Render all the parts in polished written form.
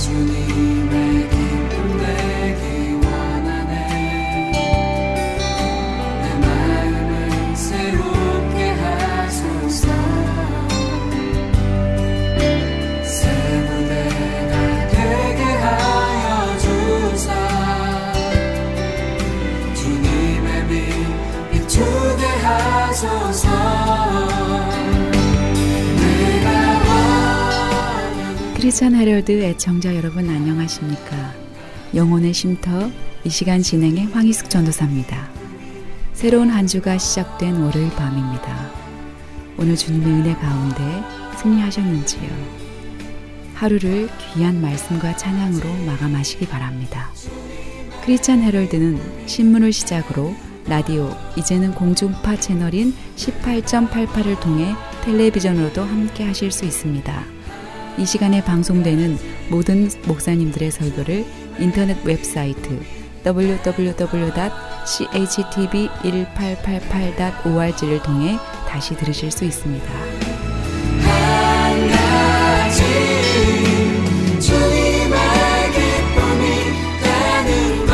주님의 기쁨 내기 원하네. 내 마음을 새롭게 하소서. 새 무대가 되게 하여 주사. 주님의 빛 비추게 하소서. 크리스천 헤럴드 애청자 여러분 안녕하십니까? 영혼의 쉼터 이 시간 진행의 황희숙 전도사입니다. 새로운 한 주가 시작된 월요일 밤입니다. 오늘 주님의 은혜 가운데 승리하셨는지요? 하루를 귀한 말씀과 찬양으로 마감하시기 바랍니다. 크리스천 헤럴드는 신문을 시작으로 라디오, 이제는 공중파 채널인 18.88을 통해 텔레비전으로도 함께 하실 수 있습니다. 이 시간에 방송되는 모든 목사님들의 설교를 인터넷 웹사이트 www.chtv1888.org를 통해 다시 들으실 수 있습니다. 한 가지 주님의 기쁨이 되는 것.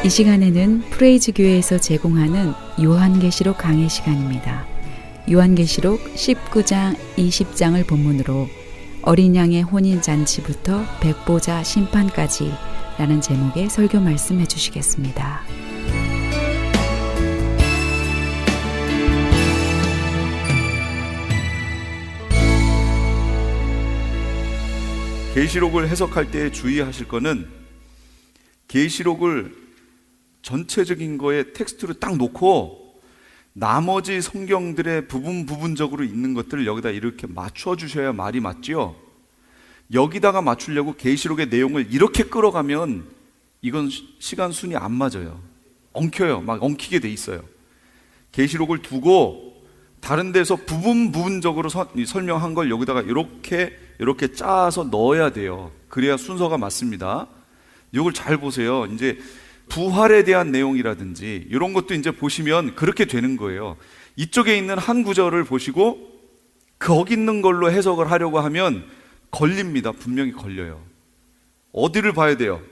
이 시간에는 프레이즈 교회에서 제공하는 요한계시록 강해 시간입니다. 요한계시록 19장 20장을 본문으로 어린 양의 혼인잔치부터 백보자 심판까지 라는 제목의 설교 말씀해 주시겠습니다. 계시록을 해석할 때 주의하실 거는 계시록을 전체적인 거에 텍스트로 딱 놓고 나머지 성경들의 부분적으로 있는 것들을 여기다 이렇게 맞춰 주셔야 말이 맞지요. 여기다가 맞추려고 계시록의 내용을 이렇게 끌어가면 이건 시간 순위 안 맞아요. 엉켜요. 막 엉키게 돼 있어요. 계시록을 두고 다른 데서 부분적으로 설명한 걸 여기다가 이렇게 짜서 넣어야 돼요. 그래야 순서가 맞습니다. 이걸 잘 보세요. 이제 부활에 대한 내용이라든지 이런 것도 이제 보시면 그렇게 되는 거예요. 이쪽에 있는 한 구절을 보시고 거기 있는 걸로 해석을 하려고 하면 걸립니다. 분명히 걸려요. 어디를 봐야 돼요?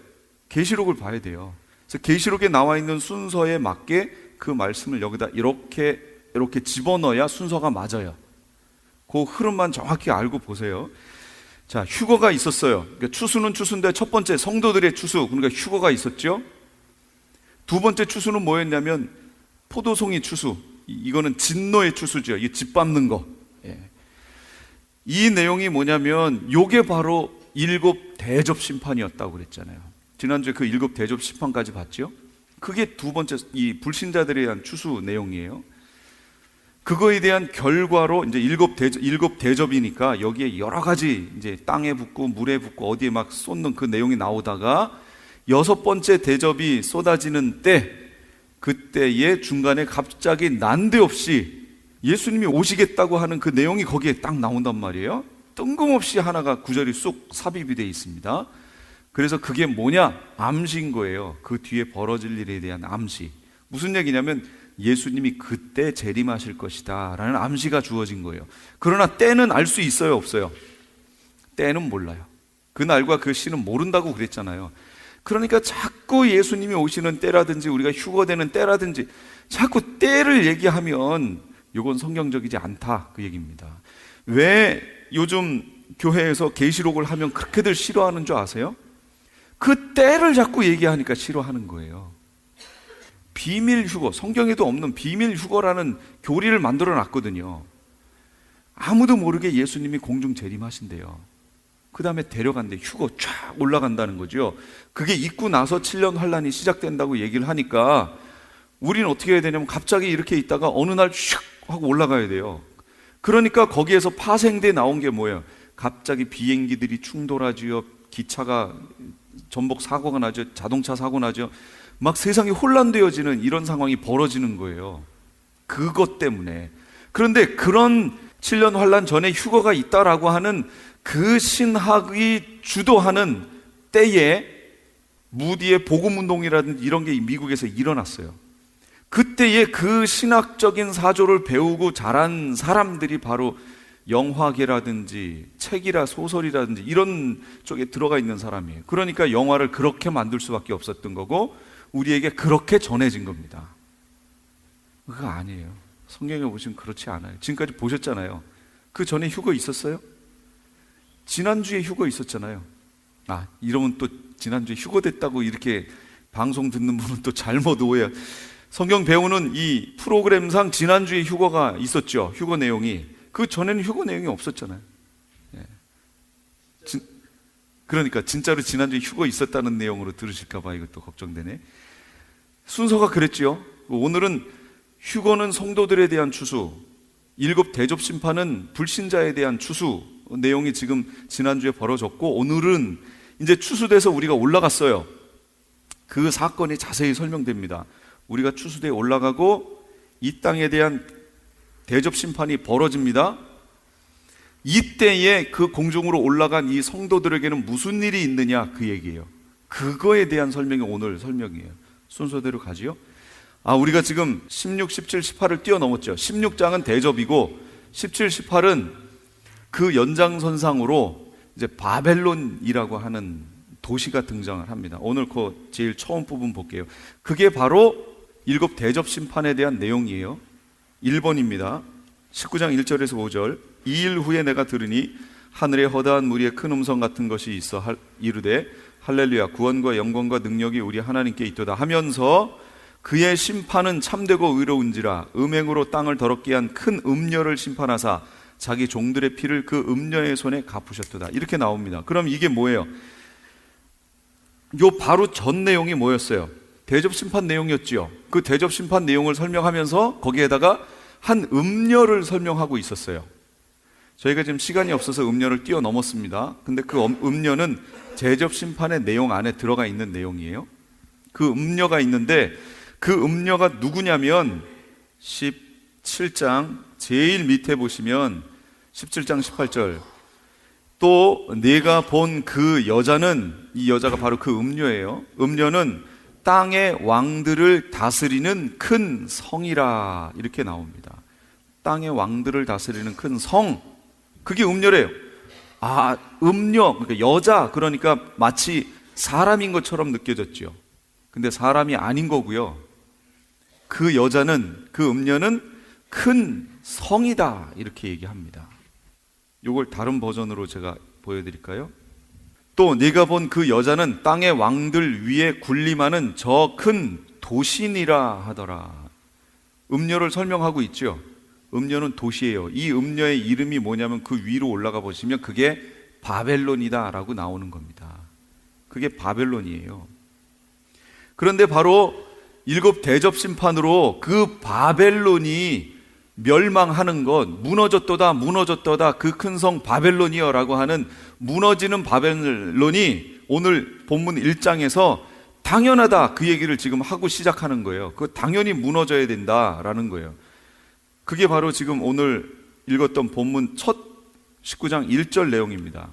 계시록을 봐야 돼요. 그래서 계시록에 나와 있는 순서에 맞게 그 말씀을 여기다 이렇게 집어넣어야 순서가 맞아요. 그 흐름만 정확히 알고 보세요. 자, 휴거가 있었어요. 그러니까 추수는 추수인데 첫 번째 성도들의 추수, 그러니까 휴거가 있었죠. 두 번째 추수는 뭐였냐면 포도송이 추수. 이거는 진노의 추수죠. 이게 짓밟는 거. 예. 이 내용이 뭐냐면 요게 바로 일곱 대접 심판이었다고 그랬잖아요. 지난주에 그 일곱 대접 심판까지 봤죠. 그게 두 번째 이 불신자들에 대한 추수 내용이에요. 그거에 대한 결과로 이제 일곱 대접이니까 여기에 여러 가지 이제 땅에 붓고 물에 붓고 어디에 막 쏟는 그 내용이 나오다가 여섯 번째 대접이 쏟아지는 때, 그때의 중간에 갑자기 난데없이 예수님이 오시겠다고 하는 그 내용이 거기에 딱 나온단 말이에요. 뜬금없이 하나가 구절이 쑥 삽입이 되어 있습니다. 그래서 그게 뭐냐? 암시인 거예요. 그 뒤에 벌어질 일에 대한 암시. 무슨 얘기냐면 예수님이 그때 재림하실 것이다 라는 암시가 주어진 거예요. 그러나 때는 알 수 있어요, 없어요? 때는 몰라요. 그 날과 그 시는 모른다고 그랬잖아요. 그러니까 자꾸 예수님이 오시는 때라든지 우리가 휴거되는 때라든지 자꾸 때를 얘기하면 이건 성경적이지 않다, 그 얘기입니다. 왜 요즘 교회에서 계시록을 하면 그렇게들 싫어하는 줄 아세요? 그 때를 자꾸 얘기하니까 싫어하는 거예요. 비밀 휴거, 성경에도 없는 비밀 휴거라는 교리를 만들어 놨거든요. 아무도 모르게 예수님이 공중 재림하신대요. 그 다음에 데려간대. 휴거 쫙 올라간다는 거죠. 그게 있고 나서 7년 환란이 시작된다고 얘기를 하니까 우리는 어떻게 해야 되냐면 갑자기 이렇게 있다가 어느 날 슉 하고 올라가야 돼요. 그러니까 거기에서 파생돼 나온 게 뭐예요? 갑자기 비행기들이 충돌하지요. 기차가 전복 사고가 나죠. 자동차 사고 나죠. 막 세상이 혼란되어지는 이런 상황이 벌어지는 거예요. 그것 때문에. 그런데 그런 7년 환란 전에 휴거가 있다라고 하는 그 신학이 주도하는 때에 무디의 복음운동이라든지 이런 게 미국에서 일어났어요. 그때에 그 신학적인 사조를 배우고 자란 사람들이 바로 영화계라든지 책이라 소설이라든지 이런 쪽에 들어가 있는 사람이에요. 그러니까 영화를 그렇게 만들 수밖에 없었던 거고 우리에게 그렇게 전해진 겁니다. 그거 아니에요. 성경에 보시면 그렇지 않아요. 지금까지 보셨잖아요. 그 전에 휴거 있었어요? 지난주에 휴거 있었잖아요. 이러면 또 지난주에 휴거 됐다고 이렇게 방송 듣는 분은 또 잘못 오해해요. 성경 배우는 이 프로그램상 지난주에 휴거가 있었죠. 휴거 내용이. 그 전에는 휴거 내용이 없었잖아요. 그러니까 진짜로 지난주에 휴거 있었다는 내용으로 들으실까 봐 이것도 걱정되네. 순서가 그랬죠. 오늘은 휴거는 성도들에 대한 추수, 7 대접 심판은 불신자에 대한 추수 내용이 지금 지난주에 벌어졌고, 오늘은 이제 추수돼서 우리가 올라갔어요. 그 사건이 자세히 설명됩니다. 우리가 추수대에 올라가고 이 땅에 대한 대접 심판이 벌어집니다. 이때에 그 공중으로 올라간 이 성도들에게는 무슨 일이 있느냐, 그 얘기예요. 그거에 대한 설명이 오늘 설명이에요. 순서대로 가지요. 우리가 지금 16, 17, 18을 뛰어넘었죠. 16장은 대접이고 17, 18은 그 연장선상으로 이제 바벨론이라고 하는 도시가 등장을 합니다. 오늘 그 제일 처음 부분 볼게요. 그게 바로 7 대접 심판에 대한 내용이에요. 1번입니다. 19장 1절에서 5절. 2일 후에 내가 들으니 하늘에 허다한 무리의 큰 음성 같은 것이 있어 이르되 할렐루야, 구원과 영광과 능력이 우리 하나님께 있도다 하면서 그의 심판은 참되고 의로운지라 음행으로 땅을 더럽게 한 큰 음녀를 심판하사 자기 종들의 피를 그 음녀의 손에 갚으셨도다. 이렇게 나옵니다. 그럼 이게 뭐예요? 요 바로 전 내용이 뭐였어요? 대접 심판 내용이었죠. 그 대접 심판 내용을 설명하면서 거기에다가 한 음녀를 설명하고 있었어요. 저희가 지금 시간이 없어서 음녀를 뛰어넘었습니다. 근데 그 음녀는 대접 심판의 내용 안에 들어가 있는 내용이에요. 그 음녀가 있는데 그 음녀가 누구냐면 17장 제일 밑에 보시면 17장 18절, 또 내가 본 그 여자는, 이 여자가 바로 그 음녀예요. 음녀는 땅의 왕들을 다스리는 큰 성이라, 이렇게 나옵니다. 땅의 왕들을 다스리는 큰 성, 그게 음녀래요. 음녀, 그러니까 여자, 그러니까 마치 사람인 것처럼 느껴졌죠. 근데 사람이 아닌 거고요. 그 여자는, 그 음녀는 큰 성이다, 이렇게 얘기합니다. 이걸 다른 버전으로 제가 보여드릴까요? 또 네가 본 그 여자는 땅의 왕들 위에 군림하는 저 큰 도신이라 하더라. 음녀를 설명하고 있죠. 음녀는 도시예요. 이 음녀의 이름이 뭐냐면 그 위로 올라가 보시면 그게 바벨론이다 라고 나오는 겁니다. 그게 바벨론이에요. 그런데 바로 7 대접 심판으로 그 바벨론이 멸망하는 것, 무너졌도다 무너졌도다 그 큰 성 바벨론이여 라고 하는 무너지는 바벨론이 오늘 본문 1장에서 당연하다, 그 얘기를 지금 하고 시작하는 거예요. 그 당연히 무너져야 된다라는 거예요. 그게 바로 지금 오늘 읽었던 본문 첫 19장 1절 내용입니다.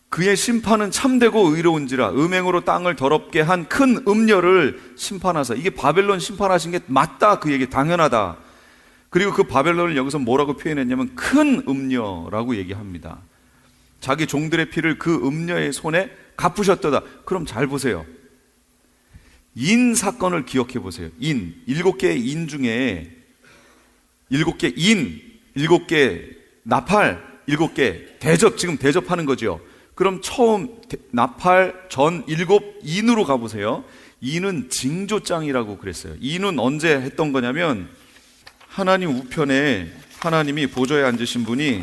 그의 심판은 참되고 의로운지라 음행으로 땅을 더럽게 한 큰 음녀를 심판하사. 이게 바벨론 심판하신 게 맞다, 그 얘기, 당연하다. 그리고 그 바벨론을 여기서 뭐라고 표현했냐면 큰 음녀라고 얘기합니다. 자기 종들의 피를 그 음녀의 손에 갚으셨도다. 그럼 잘 보세요. 인 사건을 기억해 보세요. 7개의 인 중에 7개 인, 7개 나팔, 7개 대접, 지금 대접하는 거죠. 그럼 처음 나팔 전 7 인으로 가보세요. 인은 징조장이라고 그랬어요. 인은 언제 했던 거냐면 하나님 우편에 하나님이 보좌에 앉으신 분이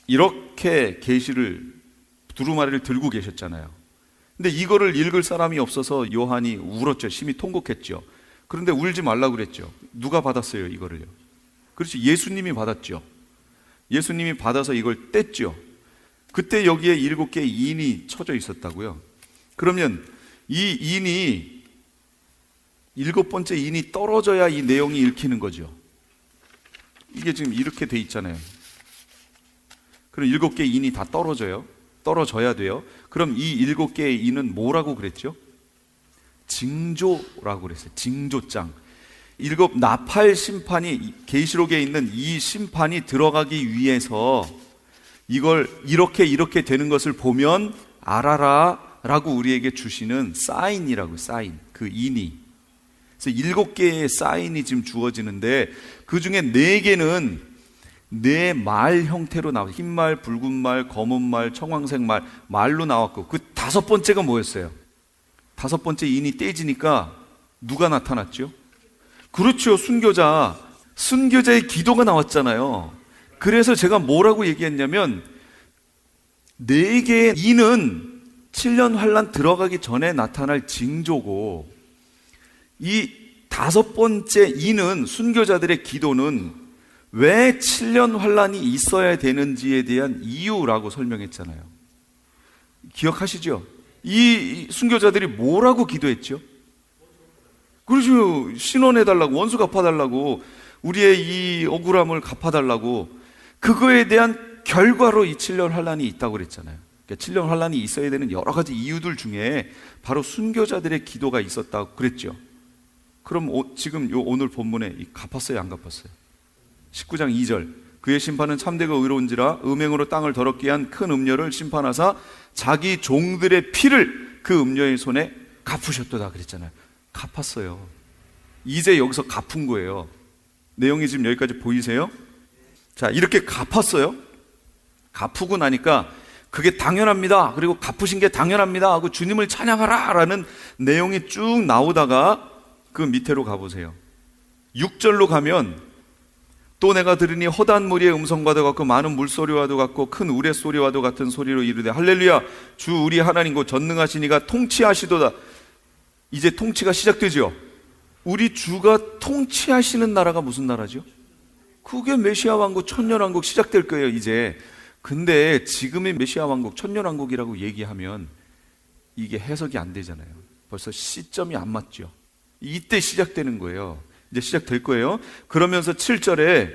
이렇게 계시를, 두루마리를 들고 계셨잖아요. 근데 이거를 읽을 사람이 없어서 요한이 울었죠. 심히 통곡했죠. 그런데 울지 말라고 그랬죠. 누가 받았어요, 이거를요? 그렇지, 예수님이 받았죠. 예수님이 받아서 이걸 뗐죠. 그때 여기에 7개의 인이 쳐져 있었다고요. 그러면 이 인이 7번째 인이 떨어져야 이 내용이 읽히는 거죠. 이게 지금 이렇게 돼 있잖아요. 그럼 7개의 인이 다 떨어져야 돼요. 그럼 이 7개의 인은 뭐라고 그랬죠? 징조라고 그랬어요. 징조장. 7 나팔 심판이, 계시록에 있는 이 심판이 들어가기 위해서 이걸 이렇게 되는 것을 보면 알아라 라고 우리에게 주시는 사인이라고, 사인, 그 인이. 그래서 7개의 사인이 지금 주어지는데 그 중에 4개는 네 말 형태로 나와요. 흰말, 붉은 말, 검은 말, 청황색 말, 말로 나왔고, 그 5번째가 뭐였어요? 5번째 인이 떼지니까 누가 나타났죠? 그렇죠, 순교자. 순교자의 기도가 나왔잖아요. 그래서 제가 뭐라고 얘기했냐면 4개의 인은 7년 환란 들어가기 전에 나타날 징조고, 이 5번째 인은, 순교자들의 기도는 왜 7년 환란이 있어야 되는지에 대한 이유라고 설명했잖아요. 기억하시죠? 이 순교자들이 뭐라고 기도했죠? 그렇죠. 신원해달라고, 원수 갚아달라고, 우리의 이 억울함을 갚아달라고. 그거에 대한 결과로 이 7년 환란이 있다고 그랬잖아요. 그러니까 7년 환란이 있어야 되는 여러 가지 이유들 중에 바로 순교자들의 기도가 있었다고 그랬죠. 그럼 지금 오늘 본문에 갚았어요, 안 갚았어요? 19장 2절, 그의 심판은 참되고 의로운지라 음행으로 땅을 더럽게 한 큰 음녀를 심판하사 자기 종들의 피를 그 음녀의 손에 갚으셨도다 그랬잖아요. 갚았어요. 이제 여기서 갚은 거예요. 내용이 지금 여기까지 보이세요? 자, 이렇게 갚았어요. 갚고 나니까 그게 당연합니다, 그리고 갚으신 게 당연합니다 하고 주님을 찬양하라 라는 내용이 쭉 나오다가 그 밑으로 가보세요. 6절로 가면 또 내가 들으니 허다한 무리의 음성과도 같고 많은 물소리와도 같고 큰 우레소리와도 같은 소리로 이르되 할렐루야, 주 우리 하나님 곧 전능하시니가 통치하시도다. 이제 통치가 시작되죠. 우리 주가 통치하시는 나라가 무슨 나라죠? 그게 메시아 왕국, 천년왕국 시작될 거예요 이제. 근데 지금의 메시아 왕국, 천년왕국이라고 얘기하면 이게 해석이 안 되잖아요. 벌써 시점이 안 맞죠. 이때 시작되는 거예요. 이제 시작될 거예요. 그러면서 7절에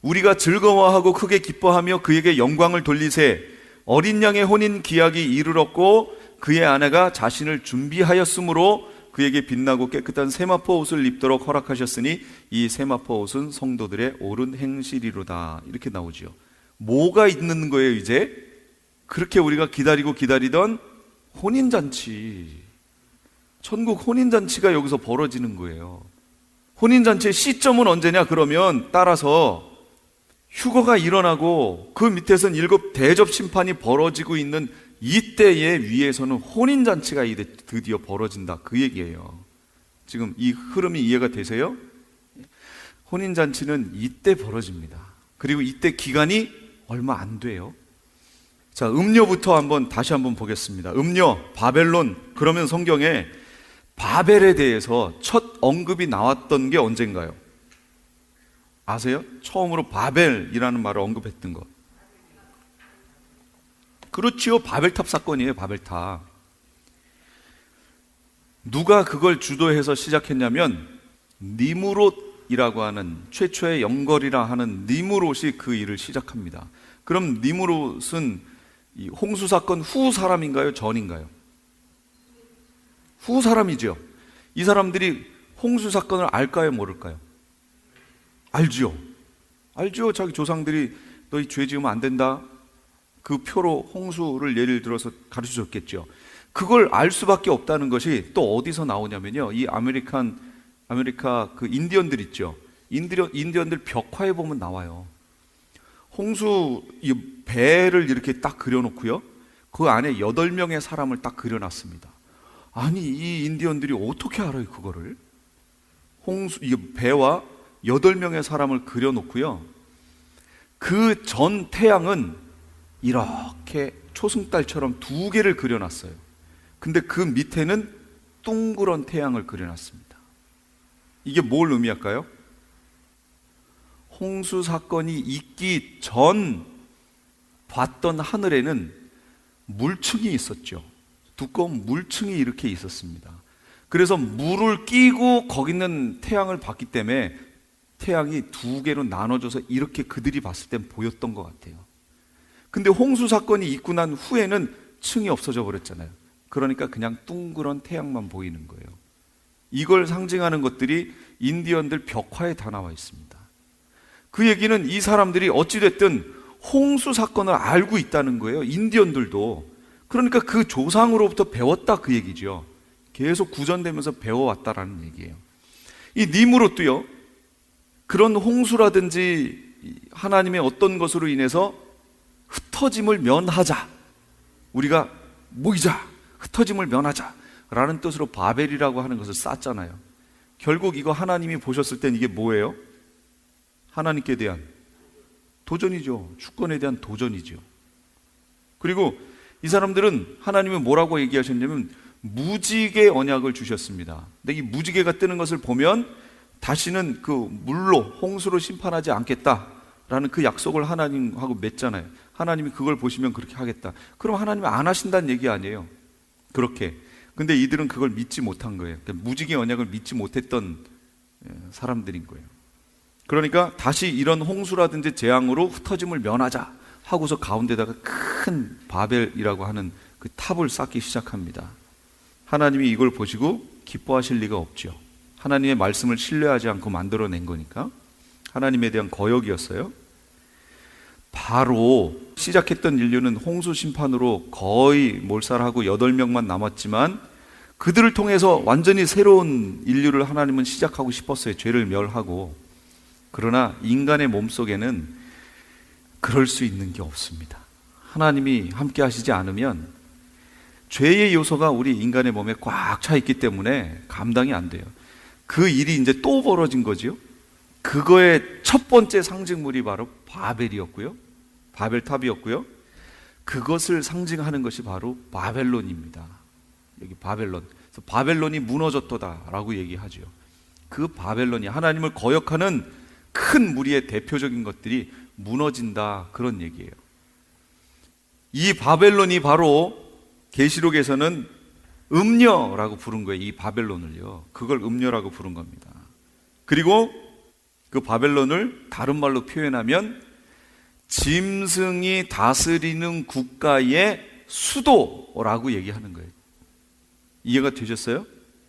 우리가 즐거워하고 크게 기뻐하며 그에게 영광을 돌리세. 어린 양의 혼인 기약이 이르렀고 그의 아내가 자신을 준비하였으므로 그에게 빛나고 깨끗한 세마포 옷을 입도록 허락하셨으니 이 세마포 옷은 성도들의 옳은 행실이로다. 이렇게 나오죠. 뭐가 있는 거예요 이제? 그렇게 우리가 기다리던 혼인잔치, 천국 혼인잔치가 여기서 벌어지는 거예요. 혼인잔치의 시점은 언제냐? 그러면 따라서 휴거가 일어나고 그 밑에서는 7 대접 심판이 벌어지고 있는 이때에 위에서는 혼인잔치가 이제 드디어 벌어진다, 그 얘기예요. 지금 이 흐름이 이해가 되세요? 혼인잔치는 이때 벌어집니다. 그리고 이때 기간이 얼마 안 돼요. 자, 음료부터 다시 한번 보겠습니다. 음료, 바벨론. 그러면 성경에 바벨에 대해서 첫 언급이 나왔던 게 언젠가요? 아세요? 처음으로 바벨이라는 말을 언급했던 것. 그렇지요. 바벨탑 사건이에요. 바벨탑. 누가 그걸 주도해서 시작했냐면 니무롯이라고 하는, 최초의 영걸이라 하는 니무롯이 그 일을 시작합니다. 그럼 니무롯은 이 홍수 사건 후 사람인가요? 전인가요? 후 사람이죠. 이 사람들이 홍수 사건을 알까요? 모를까요? 알죠. 알죠. 자기 조상들이 너희 죄 지으면 안 된다, 그 표로 홍수를 예를 들어서 가르쳐 줬겠죠. 그걸 알 수밖에 없다는 것이 또 어디서 나오냐면요, 이 아메리카 그 인디언들 있죠. 인디언들 벽화에 보면 나와요. 홍수 이 배를 이렇게 딱 그려놓고요, 그 안에 8명의 사람을 딱 그려놨습니다. 아니, 이 인디언들이 어떻게 알아요 그거를? 이 배와 8명의 사람을 그려놓고요, 그 전 태양은 이렇게 초승달처럼 2개를 그려놨어요. 근데 그 밑에는 둥그런 태양을 그려놨습니다. 이게 뭘 의미할까요? 홍수 사건이 있기 전 봤던 하늘에는 물층이 있었죠. 두꺼운 물층이 이렇게 있었습니다. 그래서 물을 끼고 거기 있는 태양을 봤기 때문에 태양이 2개로 나눠져서 이렇게 그들이 봤을 땐 보였던 것 같아요. 근데 홍수 사건이 있고 난 후에는 층이 없어져 버렸잖아요. 그러니까 그냥 둥그런 태양만 보이는 거예요. 이걸 상징하는 것들이 인디언들 벽화에 다 나와 있습니다. 그 얘기는 이 사람들이 어찌됐든 홍수 사건을 알고 있다는 거예요. 인디언들도. 그러니까 그 조상으로부터 배웠다 그 얘기죠. 계속 구전되면서 배워왔다라는 얘기예요. 이 니므롯도요, 그런 홍수라든지 하나님의 어떤 것으로 인해서 흩어짐을 면하자, 우리가 모이자, 흩어짐을 면하자 라는 뜻으로 바벨이라고 하는 것을 쌓잖아요. 결국 이거 하나님이 보셨을 땐 이게 뭐예요? 하나님께 대한 도전이죠. 주권에 대한 도전이죠. 그리고 이 사람들은 하나님이 뭐라고 얘기하셨냐면 무지개 언약을 주셨습니다. 근데 이 무지개가 뜨는 것을 보면 다시는 그 물로, 홍수로 심판하지 않겠다라는 그 약속을 하나님하고 맺잖아요. 하나님이 그걸 보시면 그렇게 하겠다. 그럼 하나님이 안 하신다는 얘기 아니에요. 그렇게. 근데 이들은 그걸 믿지 못한 거예요. 그러니까 무지개 언약을 믿지 못했던 사람들인 거예요. 그러니까 다시 이런 홍수라든지 재앙으로 흩어짐을 면하자 하고서 가운데다가 큰 바벨이라고 하는 그 탑을 쌓기 시작합니다. 하나님이 이걸 보시고 기뻐하실 리가 없죠. 하나님의 말씀을 신뢰하지 않고 만들어낸 거니까. 하나님에 대한 거역이었어요. 바로 시작했던 인류는 홍수 심판으로 거의 몰살하고 8명만 남았지만 그들을 통해서 완전히 새로운 인류를 하나님은 시작하고 싶었어요. 죄를 멸하고. 그러나 인간의 몸속에는 그럴 수 있는 게 없습니다. 하나님이 함께 하시지 않으면 죄의 요소가 우리 인간의 몸에 꽉 차 있기 때문에 감당이 안 돼요. 그 일이 이제 또 벌어진 거지요. 그거의 첫 번째 상징물이 바로 바벨이었고요. 바벨탑이었고요. 그것을 상징하는 것이 바로 바벨론입니다. 여기 바벨론. 그래서 바벨론이 무너졌도다라고 얘기하죠. 그 바벨론이 하나님을 거역하는 큰 무리의 대표적인 것들이 무너진다, 그런 얘기예요. 이 바벨론이 바로 계시록에서는 음녀라고 부른 거예요. 이 바벨론을요. 그걸 음녀라고 부른 겁니다. 그리고 그 바벨론을 다른 말로 표현하면 짐승이 다스리는 국가의 수도라고 얘기하는 거예요. 이해가 되셨어요?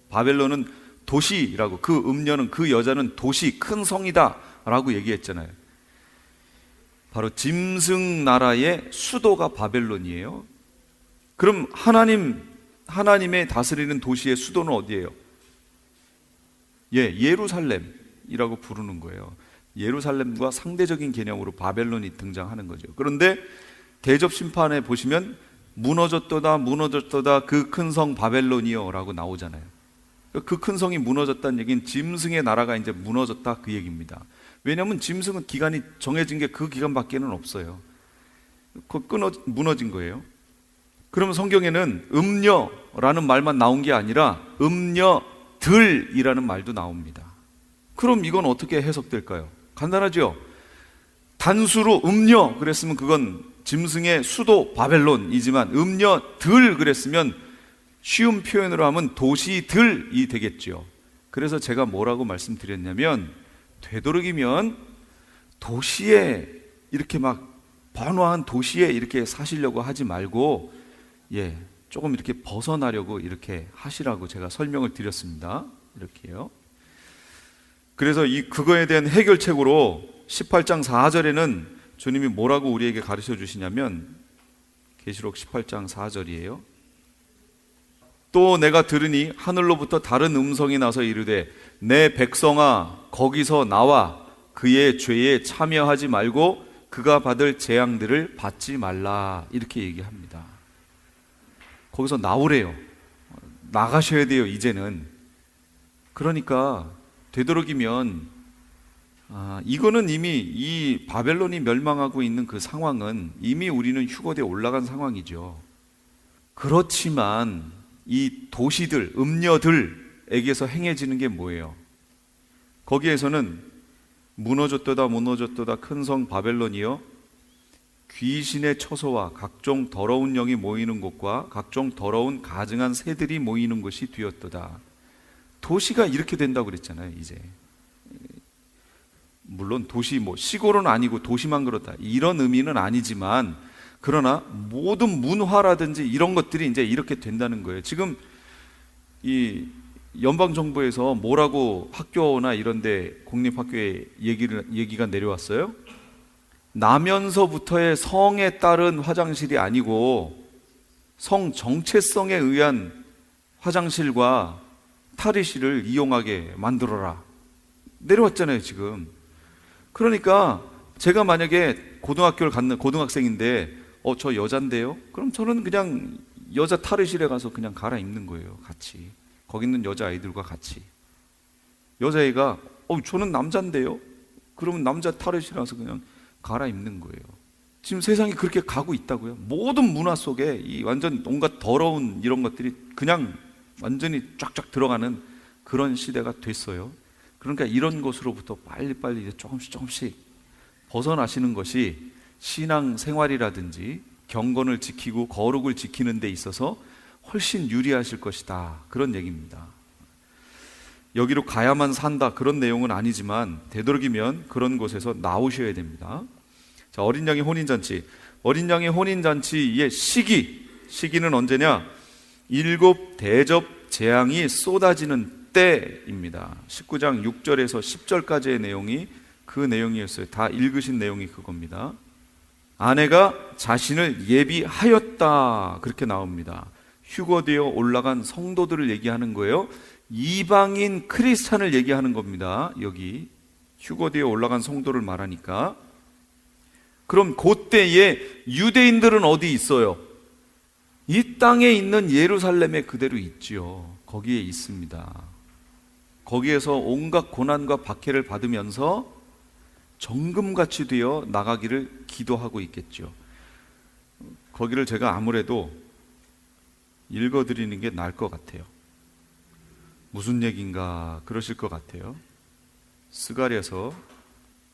바벨론은 도시라고, 그 음녀는, 그 여자는 도시, 큰 성이다 라고 얘기했잖아요. 바로 짐승 나라의 수도가 바벨론이에요. 그럼 하나님의 다스리는 도시의 수도는 어디예요? 예루살렘이라고 부르는 거예요. 예루살렘과 상대적인 개념으로 바벨론이 등장하는 거죠. 그런데 대접 심판에 보시면 무너졌도다 그 큰 성 바벨론이요 라고 나오잖아요. 그 큰 성이 무너졌다는 얘기는 짐승의 나라가 이제 무너졌다 그 얘기입니다. 왜냐하면 짐승은 기간이 정해진 게 그 기간밖에는 없어요. 무너진 거예요. 그러면 성경에는 음녀라는 말만 나온 게 아니라 음녀들이라는 말도 나옵니다. 그럼 이건 어떻게 해석될까요? 간단하죠? 단수로 음녀 그랬으면 그건 짐승의 수도 바벨론이지만 음녀들 그랬으면 쉬운 표현으로 하면 도시들이 되겠죠. 그래서 제가 뭐라고 말씀드렸냐면, 되도록이면 도시에 이렇게 막 번화한 도시에 이렇게 사시려고 하지 말고 조금 이렇게 벗어나려고 이렇게 하시라고 제가 설명을 드렸습니다. 이렇게요. 그래서 그거에 대한 해결책으로 18장 4절에는 주님이 뭐라고 우리에게 가르쳐 주시냐면, 계시록 18장 4절이에요. 또 내가 들으니 하늘로부터 다른 음성이 나서 이르되 내 백성아 거기서 나와 그의 죄에 참여하지 말고 그가 받을 재앙들을 받지 말라, 이렇게 얘기합니다. 거기서 나오래요. 나가셔야 돼요 이제는. 그러니까 되도록이면 이거는 이미 이 바벨론이 멸망하고 있는 그 상황은 이미 우리는 휴거대에 올라간 상황이죠. 그렇지만 이 도시들, 음녀들에게서 행해지는 게 뭐예요? 거기에서는 무너졌도다 큰 성 바벨론이요, 귀신의 처소와 각종 더러운 영이 모이는 곳과 각종 더러운 가증한 새들이 모이는 곳이 되었도다. 도시가 이렇게 된다고 그랬잖아요. 이제 물론 도시 시골은 아니고 도시만 그렇다 이런 의미는 아니지만, 그러나 모든 문화라든지 이런 것들이 이제 이렇게 된다는 거예요. 지금 이 연방정부에서 뭐라고 학교나 이런 데 공립학교에 얘기가 내려왔어요? 나면서부터의 성에 따른 화장실이 아니고 성 정체성에 의한 화장실과 탈의실을 이용하게 만들어라. 내려왔잖아요, 지금. 그러니까 제가 만약에 고등학교를 갔는 고등학생인데 저 여잔데요? 그럼 저는 그냥 여자 탈의실에 가서 그냥 갈아입는 거예요, 같이. 거기 있는 여자아이들과 같이. 여자애가 저는 남잔데요? 그러면 남자 탈의실에 가서 그냥 갈아입는 거예요. 지금 세상이 그렇게 가고 있다고요. 모든 문화 속에 이 완전 온갖 더러운 이런 것들이 그냥 완전히 쫙쫙 들어가는 그런 시대가 됐어요. 그러니까 이런 것으로부터 빨리빨리 이제 조금씩 벗어나시는 것이 신앙 생활이라든지 경건을 지키고 거룩을 지키는 데 있어서 훨씬 유리하실 것이다, 그런 얘기입니다. 여기로 가야만 산다, 그런 내용은 아니지만 되도록이면 그런 곳에서 나오셔야 됩니다. 자, 어린 양의 혼인잔치. 어린 양의 혼인잔치의 시기는 언제냐? 7 대접 재앙이 쏟아지는 때입니다. 19장 6절에서 10절까지의 내용이 그 내용이었어요. 다 읽으신 내용이 그겁니다. 아내가 자신을 예비하였다, 그렇게 나옵니다. 휴거되어 올라간 성도들을 얘기하는 거예요. 이방인 크리스찬을 얘기하는 겁니다. 여기 휴거되어 올라간 성도를 말하니까. 그럼 그때에 유대인들은 어디 있어요? 이 땅에 있는 예루살렘에 그대로 있지요. 거기에 있습니다. 거기에서 온갖 고난과 박해를 받으면서 정금같이 되어 나가기를 기도하고 있겠죠. 거기를 제가 아무래도 읽어드리는 게 나을 것 같아요. 무슨 얘기인가 그러실 것 같아요. 스가랴서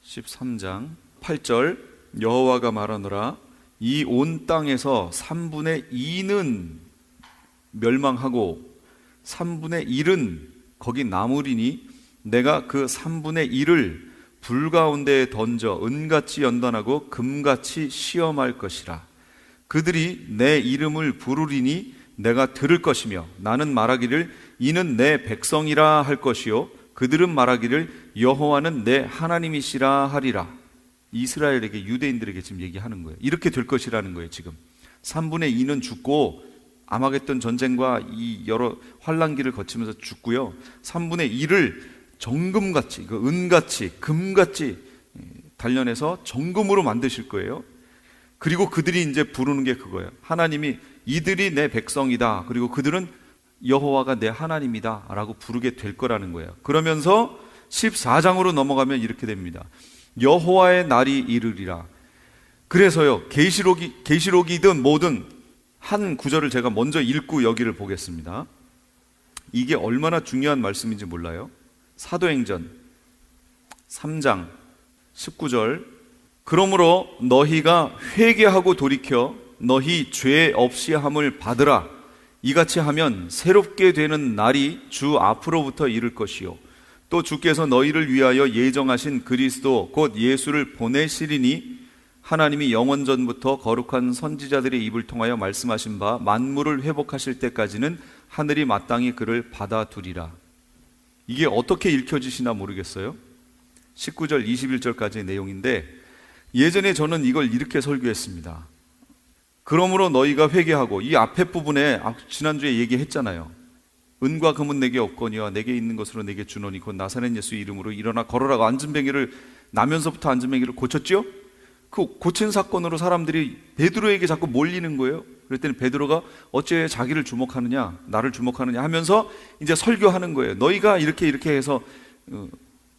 13장 8절, 여호와가 말하노라, 이 온 땅에서 3분의 2는 멸망하고 3분의 1은 거기 남으리니 내가 그 3분의 1을 불 가운데에 던져 은같이 연단하고 금같이 시험할 것이라. 그들이 내 이름을 부르리니 내가 들을 것이며 나는 말하기를 이는 내 백성이라 할 것이요 그들은 말하기를 여호와는 내 하나님이시라 하리라. 이스라엘에게, 유대인들에게 지금 얘기하는 거예요. 이렇게 될 것이라는 거예요. 지금 3분의 2는 죽고 아마겟돈 전쟁과 이 여러 환란기를 거치면서 죽고요, 3분의 1을 정금같이, 은같이, 금같이 단련해서 정금으로 만드실 거예요. 그리고 그들이 이제 부르는 게 그거예요. 하나님이 이들이 내 백성이다, 그리고 그들은 여호와가 내 하나님이다 라고 부르게 될 거라는 거예요. 그러면서 14장으로 넘어가면 이렇게 됩니다. 여호와의 날이 이르리라. 그래서요, 계시록이든 뭐든 한 구절을 제가 먼저 읽고 여기를 보겠습니다. 이게 얼마나 중요한 말씀인지 몰라요. 사도행전 3장 19절, 그러므로 너희가 회개하고 돌이켜 너희 죄 없이 함을 받으라. 이같이 하면 새롭게 되는 날이 주 앞으로부터 이를 것이요 또 주께서 너희를 위하여 예정하신 그리스도 곧 예수를 보내시리니 하나님이 영원전부터 거룩한 선지자들의 입을 통하여 말씀하신 바 만물을 회복하실 때까지는 하늘이 마땅히 그를 받아두리라. 이게 어떻게 읽혀지시나 모르겠어요. 19절 21절까지의 내용인데, 예전에 저는 이걸 이렇게 설교했습니다. 그러므로 너희가 회개하고, 이 앞에 부분에 지난주에 얘기했잖아요. 은과 금은 내게 없거니와 내게 있는 것으로 내게 주노니 곧 나사렛 예수 이름으로 일어나 걸어라고 앉은뱅이를, 나면서부터 앉은뱅이를 고쳤죠. 그 고친 사건으로 사람들이 베드로에게 자꾸 몰리는 거예요. 그랬더니 베드로가 어째 자기를 주목하느냐, 나를 주목하느냐 하면서 이제 설교하는 거예요. 너희가 이렇게 해서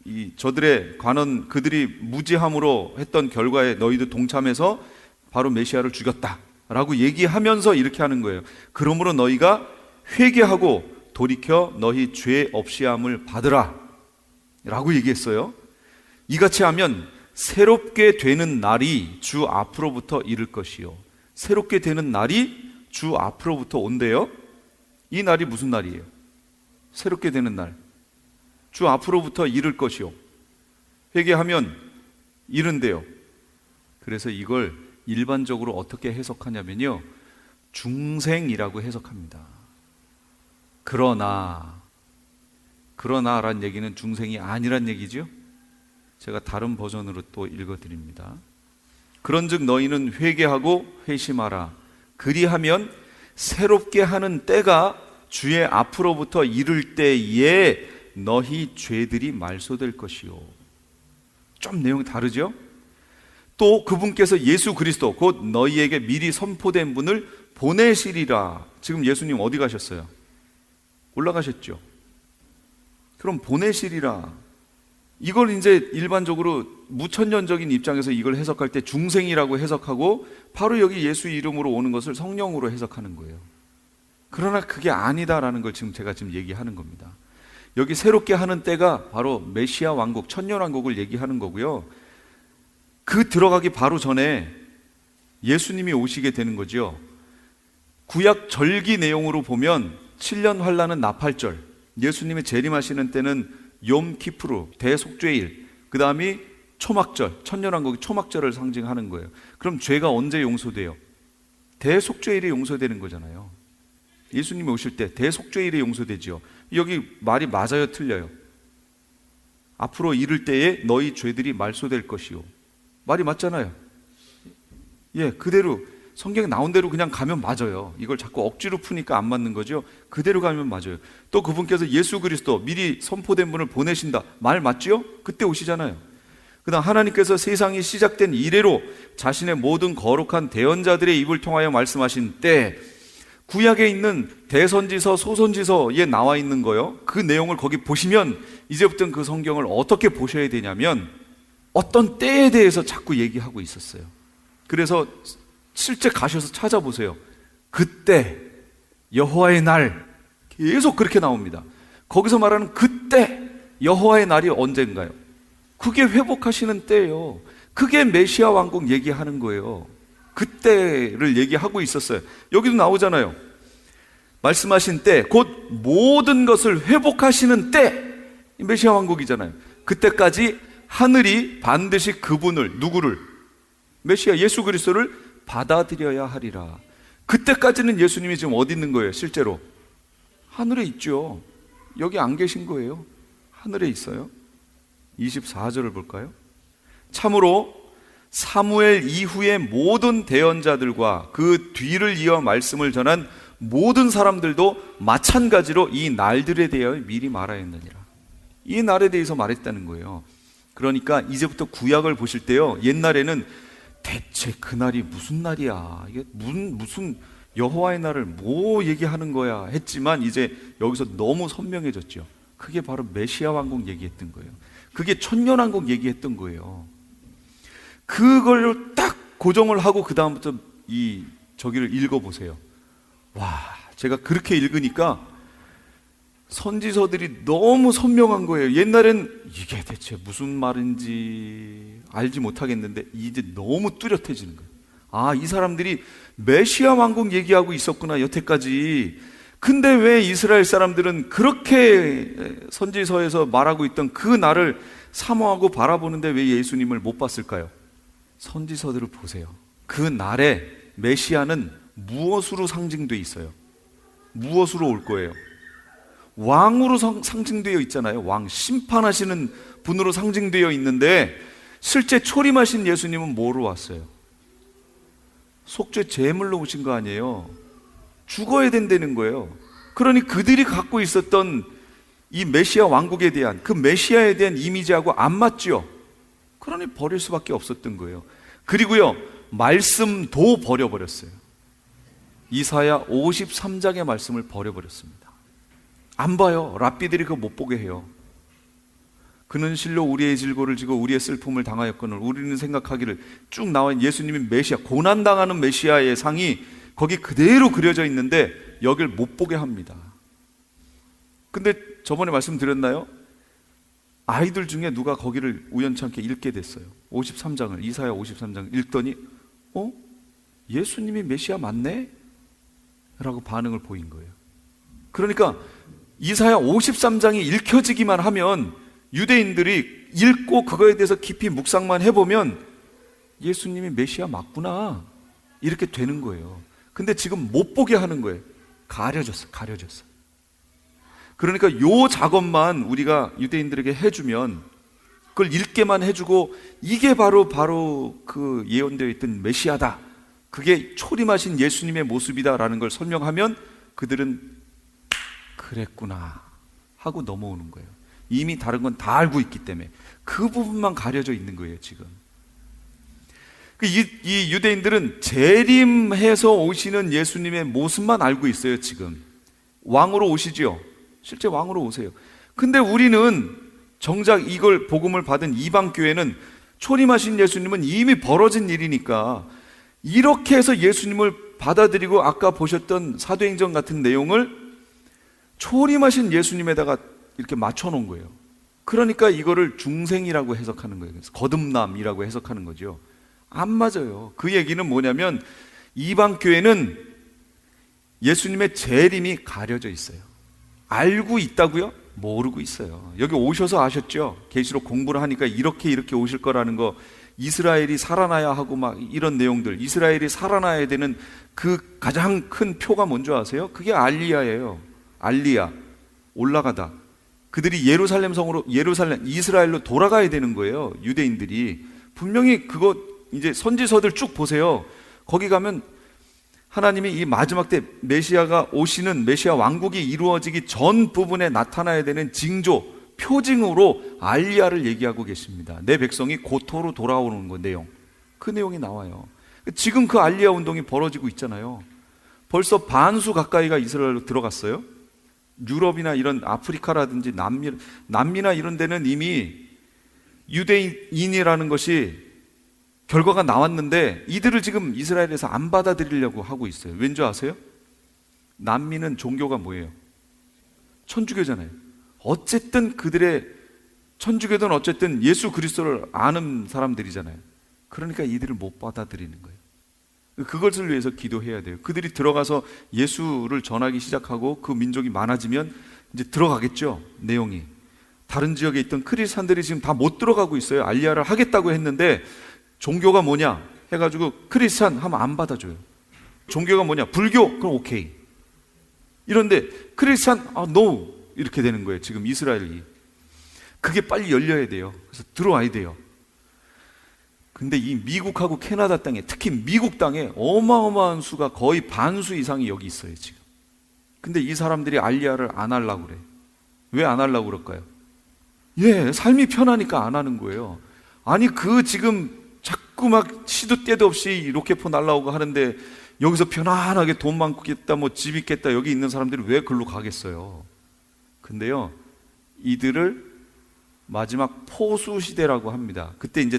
이 저들의 관원, 그들이 무지함으로 했던 결과에 너희도 동참해서 바로 메시아를 죽였다라고 얘기하면서 이렇게 하는 거예요. 그러므로 너희가 회개하고 돌이켜 너희 죄 없이함을 받으라 라고 얘기했어요. 이같이 하면 새롭게 되는 날이 주 앞으로부터 이를 것이요. 새롭게 되는 날이 주 앞으로부터 온대요. 이 날이 무슨 날이에요? 새롭게 되는 날, 주 앞으로부터 이를 것이요. 회개하면 이른대요. 그래서 이걸 일반적으로 어떻게 해석하냐면요, 중생이라고 해석합니다. 그러나라는 얘기는 중생이 아니란 얘기죠. 제가 다른 버전으로 또 읽어드립니다. 그런즉 너희는 회개하고 회심하라. 그리하면 새롭게 하는 때가 주의 앞으로부터 이를 때에 너희 죄들이 말소될 것이요. 좀 내용이 다르죠? 또 그분께서 예수 그리스도 곧 너희에게 미리 선포된 분을 보내시리라. 지금 예수님 어디 가셨어요? 올라가셨죠? 그럼 보내시리라. 이걸 이제 일반적으로 무천년적인 입장에서 이걸 해석할 때 중생이라고 해석하고 바로 여기 예수 이름으로 오는 것을 성령으로 해석하는 거예요. 그러나 그게 아니다라는 걸 제가 지금 얘기하는 겁니다. 여기 새롭게 하는 때가 바로 메시아 왕국, 천년 왕국을 얘기하는 거고요. 그 들어가기 바로 전에 예수님이 오시게 되는 거죠. 구약 절기 내용으로 보면 7년 환란은 나팔절, 예수님이 재림하시는 때는 욤 키프루, 대속죄일, 그 다음이 초막절, 천년왕국의 초막절을 상징하는 거예요. 그럼 죄가 언제 용서돼요? 대속죄일이 용서되는 거잖아요. 예수님이 오실 때 대속죄일이 용서되죠. 여기 말이 맞아요, 틀려요? 앞으로 이를 때에 너희 죄들이 말소될 것이요. 말이 맞잖아요. 예, 그대로 성경에 나온 대로 그냥 가면 맞아요. 이걸 자꾸 억지로 푸니까 안 맞는 거죠. 그대로 가면 맞아요. 또 그분께서 예수 그리스도 미리 선포된 분을 보내신다. 말 맞죠? 그때 오시잖아요. 그 다음 하나님께서 세상이 시작된 이래로 자신의 모든 거룩한 대언자들의 입을 통하여 말씀하신 때 구약에 있는 대선지서, 소선지서에 나와 있는 거요. 그 내용을 거기 보시면 이제부터는 그 성경을 어떻게 보셔야 되냐면 어떤 때에 대해서 자꾸 얘기하고 있었어요. 그래서 실제 가셔서 찾아보세요. 그때 여호와의 날 계속 그렇게 나옵니다. 거기서 말하는 그때 여호와의 날이 언젠가요? 그게 회복하시는 때예요. 그게 메시아 왕국 얘기하는 거예요. 그때를 얘기하고 있었어요. 여기도 나오잖아요. 말씀하신 때, 곧 모든 것을 회복하시는 때, 메시아 왕국이잖아요. 그때까지 하늘이 반드시 그분을, 누구를? 메시아 예수 그리스도를 받아들여야 하리라. 그때까지는 예수님이 지금 어디 있는 거예요? 실제로 하늘에 있죠. 여기 안 계신 거예요. 하늘에 있어요. 24절을 볼까요? 참으로 사무엘 이후의 모든 대언자들과 그 뒤를 이어 말씀을 전한 모든 사람들도 마찬가지로 이 날들에 대하여 미리 말하였느니라. 이 날에 대해서 말했다는 거예요. 그러니까 이제부터 구약을 보실 때요, 옛날에는 대체 그 날이 무슨 날이야, 이게 무슨 여호와의 날을 뭐 얘기하는 거야 했지만 이제 여기서 너무 선명해졌죠. 그게 바로 메시아 왕국 얘기했던 거예요. 그게 천년왕국 얘기했던 거예요. 그걸 딱 고정을 하고 그 다음부터 저기를 읽어보세요. 와, 제가 그렇게 읽으니까 선지서들이 너무 선명한 거예요. 옛날엔 이게 대체 무슨 말인지 알지 못하겠는데 이제 너무 뚜렷해지는 거예요. 아, 이 사람들이 메시아 왕국 얘기하고 있었구나, 여태까지. 근데 왜 이스라엘 사람들은 그렇게 선지서에서 말하고 있던 그 날을 사모하고 바라보는데 왜 예수님을 못 봤을까요? 선지서들을 보세요. 그 날에 메시아는 무엇으로 상징되어 있어요? 무엇으로 올 거예요? 왕으로 상징되어 있잖아요. 왕, 심판하시는 분으로 상징되어 있는데 실제 초림하신 예수님은 뭐로 왔어요? 속죄 제물로 오신 거 아니에요? 죽어야 된다는 거예요. 그러니 그들이 갖고 있었던 이 메시아 왕국에 대한, 그 메시아에 대한 이미지하고 안 맞죠? 그러니 버릴 수밖에 없었던 거예요. 그리고요, 말씀도 버려버렸어요. 이사야 53장의 말씀을 버려버렸습니다. 안 봐요. 랍비들이 그거 못 보게 해요. 그는 실로 우리의 질고를 지고 우리의 슬픔을 당하였거늘 우리는 생각하기를, 쭉 나와 있는 예수님이 메시아, 고난당하는 메시아의 상이 거기 그대로 그려져 있는데 여길 못 보게 합니다. 근데 저번에 말씀드렸나요? 아이들 중에 누가 거기를 우연찮게 읽게 됐어요. 53장을, 이사야 53장을 읽더니 예수님이 메시아 맞네? 라고 반응을 보인 거예요. 그러니까 이사야 53장이 읽혀지기만 하면 유대인들이 읽고 그거에 대해서 깊이 묵상만 해보면 예수님이 메시아 맞구나, 이렇게 되는 거예요. 근데 지금 못 보게 하는 거예요. 가려졌어. 그러니까 요 작업만 우리가 유대인들에게 해주면 그걸 읽게만 해주고 이게 바로 그 예언되어 있던 메시아다, 그게 초림하신 예수님의 모습이다라는 걸 설명하면 그들은 그랬구나 하고 넘어오는 거예요. 이미 다른 건 다 알고 있기 때문에 그 부분만 가려져 있는 거예요 지금. 이 유대인들은 재림해서 오시는 예수님의 모습만 알고 있어요 지금. 왕으로 오시지요. 실제 왕으로 오세요. 근데 우리는 정작 이걸 복음을 받은 이방 교회는 초림하신 예수님은 이미 벌어진 일이니까 이렇게 해서 예수님을 받아들이고 아까 보셨던 사도행전 같은 내용을 초림하신 예수님에다가 이렇게 맞춰 놓은 거예요. 그러니까 이거를 중생이라고 해석하는 거예요. 그래서 거듭남이라고 해석하는 거죠. 안 맞아요. 그 얘기는 뭐냐면 이방 교회는 예수님의 재림이 가려져 있어요. 알고 있다고요? 모르고 있어요. 여기 오셔서 아셨죠? 계시록 공부를 하니까 이렇게 오실 거라는 거, 이스라엘이 살아나야 하고 막 이런 내용들, 이스라엘이 살아나야 되는 그 가장 큰 표가 뭔지 아세요? 그게 알리야예요. 알리야, 올라가다. 그들이 예루살렘 성으로, 이스라엘로 돌아가야 되는 거예요. 유대인들이. 분명히 그거 이제 선지서들 쭉 보세요. 거기 가면 하나님이 이 마지막 때 메시아가 오시는, 메시아 왕국이 이루어지기 전 부분에 나타나야 되는 징조, 표징으로 알리야를 얘기하고 계십니다. 내 백성이 고토로 돌아오는 거 내용, 그 내용이 나와요. 지금 그 알리야 운동이 벌어지고 있잖아요. 벌써 반수 가까이가 이스라엘로 들어갔어요. 유럽이나 이런 아프리카라든지 남미나 이런 데는 이미 유대인이라는 것이 결과가 나왔는데 이들을 지금 이스라엘에서 안 받아들이려고 하고 있어요. 왠지 아세요? 남미는 종교가 뭐예요? 천주교잖아요. 어쨌든 그들의 천주교든 어쨌든 예수 그리스도를 아는 사람들이잖아요. 그러니까 이들을 못 받아들이는 거예요. 그것을 위해서 기도해야 돼요. 그들이 들어가서 예수를 전하기 시작하고 그 민족이 많아지면 이제 들어가겠죠. 내용이 다른 지역에 있던 크리스찬들이 지금 다 못 들어가고 있어요. 알리야를 하겠다고 했는데 종교가 뭐냐 해가지고 크리스찬 하면 안 받아줘요. 종교가 뭐냐, 불교, 그럼 오케이. 이런데 크리스찬, 노, 이렇게 되는 거예요 지금 이스라엘이. 그게 빨리 열려야 돼요. 그래서 들어와야 돼요. 근데 이 미국하고 캐나다 땅에, 특히 미국 땅에 어마어마한 수가 거의 반수 이상이 여기 있어요 지금. 근데 이 사람들이 알리야를 안 하려고 그래. 왜 안 하려고 그럴까요? 삶이 편하니까 안 하는 거예요. 아니 그 지금 자꾸 막 시도 때도 없이 로켓포 날라오고 하는데 여기서 편안하게 돈 많겠다, 뭐 집 있겠다, 여기 있는 사람들이 왜 글로 가겠어요? 근데요, 이들을 마지막 포수 시대라고 합니다. 그때 이제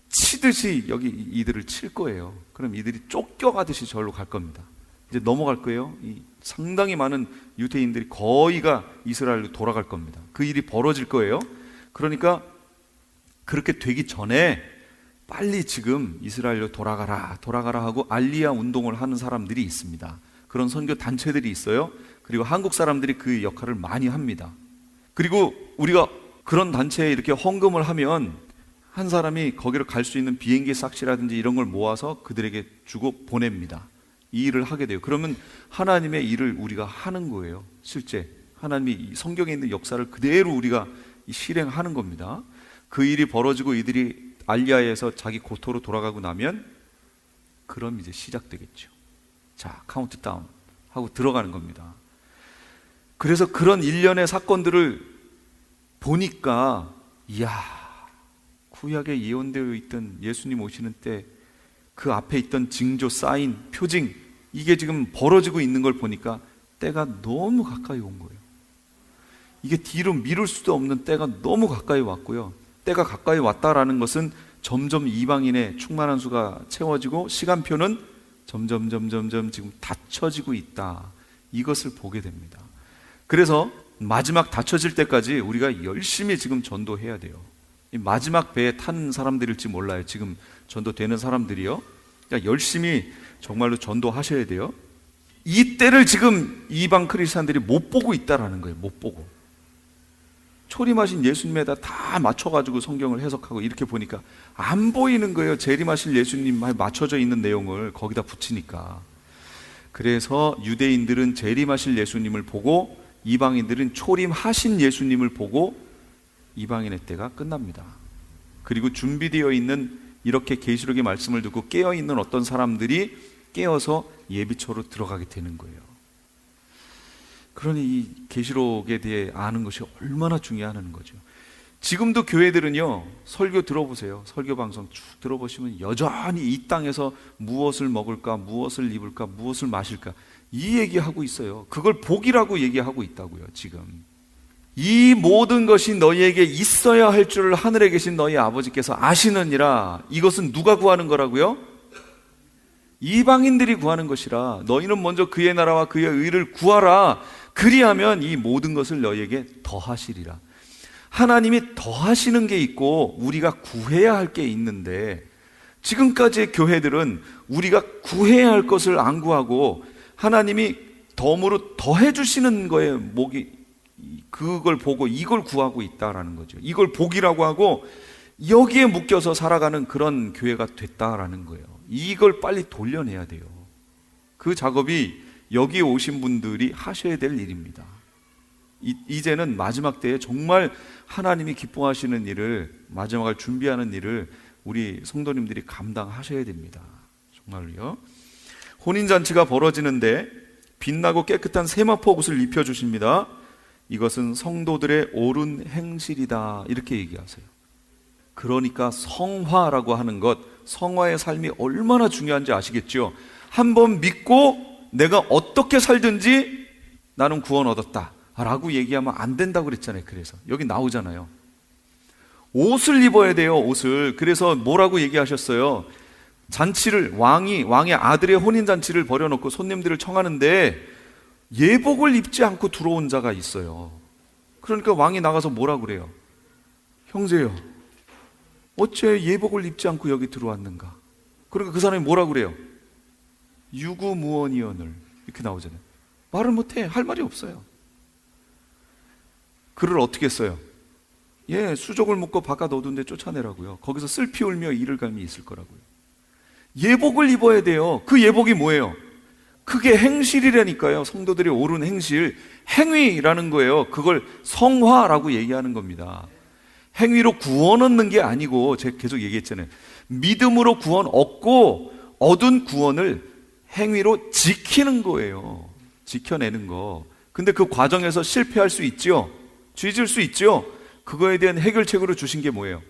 치듯이 여기 이들을 칠 거예요. 그럼 이들이 쫓겨가듯이 절로 갈 겁니다. 이제 넘어갈 거예요. 상당히 많은 유대인들이 거의가 이스라엘로 돌아갈 겁니다. 그 일이 벌어질 거예요. 그러니까 그렇게 되기 전에 빨리 지금 이스라엘로 돌아가라 하고 알리야 운동을 하는 사람들이 있습니다. 그런 선교 단체들이 있어요. 그리고 한국 사람들이 그 역할을 많이 합니다. 그리고 우리가 그런 단체에 이렇게 헌금을 하면 한 사람이 거기로 갈 수 있는 비행기 싹시라든지 이런 걸 모아서 그들에게 주고 보냅니다. 이 일을 하게 돼요. 그러면 하나님의 일을 우리가 하는 거예요. 실제 하나님이 성경에 있는 역사를 그대로 우리가 실행하는 겁니다. 그 일이 벌어지고 이들이 알리야에서 자기 고토로 돌아가고 나면 그럼 이제 시작되겠죠. 자, 카운트다운 하고 들어가는 겁니다. 그래서 그런 일련의 사건들을 보니까 이야, 구약에 예언되어 있던 예수님 오시는 때 그 앞에 있던 징조, 사인, 표징, 이게 지금 벌어지고 있는 걸 보니까 때가 너무 가까이 온 거예요. 이게 뒤로 미룰 수도 없는 때가 너무 가까이 왔고요. 때가 가까이 왔다라는 것은 점점 이방인의 충만한 수가 채워지고 시간표는 점점 지금 닫혀지고 있다. 이것을 보게 됩니다. 그래서 마지막 닫혀질 때까지 우리가 열심히 지금 전도해야 돼요. 이 마지막 배에 탄 사람들일지 몰라요. 지금 전도되는 사람들이요. 그러니까 열심히 정말로 전도하셔야 돼요. 이 때를 지금 이방 크리스찬들이 못 보고 있다라는 거예요. 못 보고. 초림하신 예수님에다 다 맞춰가지고 성경을 해석하고 이렇게 보니까 안 보이는 거예요. 재림하실 예수님에 맞춰져 있는 내용을 거기다 붙이니까. 그래서 유대인들은 재림하실 예수님을 보고 이방인들은 초림하신 예수님을 보고 이방인의 때가 끝납니다. 그리고 준비되어 있는 이렇게 계시록의 말씀을 듣고 깨어 있는 어떤 사람들이 깨어서 예비처로 들어가게 되는 거예요. 그러니 이 계시록에 대해 아는 것이 얼마나 중요하다는 거죠. 지금도 교회들은요, 설교 들어보세요. 설교 방송 쭉 들어보시면 여전히 이 땅에서 무엇을 먹을까, 무엇을 입을까, 무엇을 마실까 이 얘기하고 있어요. 그걸 복이라고 얘기하고 있다고요. 지금 이 모든 것이 너희에게 있어야 할 줄을 하늘에 계신 너희 아버지께서 아시느니라. 이것은 누가 구하는 거라고요? 이방인들이 구하는 것이라. 너희는 먼저 그의 나라와 그의 의를 구하라. 그리하면 이 모든 것을 너희에게 더하시리라. 하나님이 더하시는 게 있고 우리가 구해야 할 게 있는데, 지금까지의 교회들은 우리가 구해야 할 것을 안 구하고 하나님이 덤으로 더해 주시는 거에 그걸 보고 이걸 구하고 있다라는 거죠. 이걸 복이라고 하고 여기에 묶여서 살아가는 그런 교회가 됐다라는 거예요. 이걸 빨리 돌려내야 돼요. 그 작업이 여기 오신 분들이 하셔야 될 일입니다. 이제는 마지막 때에 정말 하나님이 기뻐하시는 일을, 마지막을 준비하는 일을 우리 성도님들이 감당하셔야 됩니다. 정말로요. 혼인잔치가 벌어지는데 빛나고 깨끗한 세마포 옷을 입혀주십니다. 이것은 성도들의 옳은 행실이다, 이렇게 얘기하세요. 그러니까 성화라고 하는 것, 성화의 삶이 얼마나 중요한지 아시겠죠? 한번 믿고 내가 어떻게 살든지 나는 구원 얻었다 라고 얘기하면 안 된다고 그랬잖아요. 그래서 여기 나오잖아요. 옷을 입어야 돼요. 옷을. 그래서 뭐라고 얘기하셨어요? 잔치를, 왕의 아들의 혼인잔치를 벌여놓고 손님들을 청하는데 예복을 입지 않고 들어온 자가 있어요. 그러니까 왕이 나가서 뭐라고 그래요? 형제요, 어째 예복을 입지 않고 여기 들어왔는가? 그러니까 그 사람이 뭐라고 그래요? 유구무원이언을, 이렇게 나오잖아요. 말을 못해. 할 말이 없어요. 그를 어떻게 했어요? 수족을 묶고 바깥 어두운 데 쫓아내라고요. 거기서 슬피 울며 이를 갈미 있을 거라고요. 예복을 입어야 돼요. 그 예복이 뭐예요? 그게 행실이라니까요. 성도들이 옳은 행실, 행위라는 거예요. 그걸 성화라고 얘기하는 겁니다. 행위로 구원 얻는 게 아니고, 제가 계속 얘기했잖아요. 믿음으로 구원 얻고 얻은 구원을 행위로 지키는 거예요. 지켜내는 거. 근데 그 과정에서 실패할 수 있죠. 죄질 수 있죠. 그거에 대한 해결책으로 주신 게 뭐예요?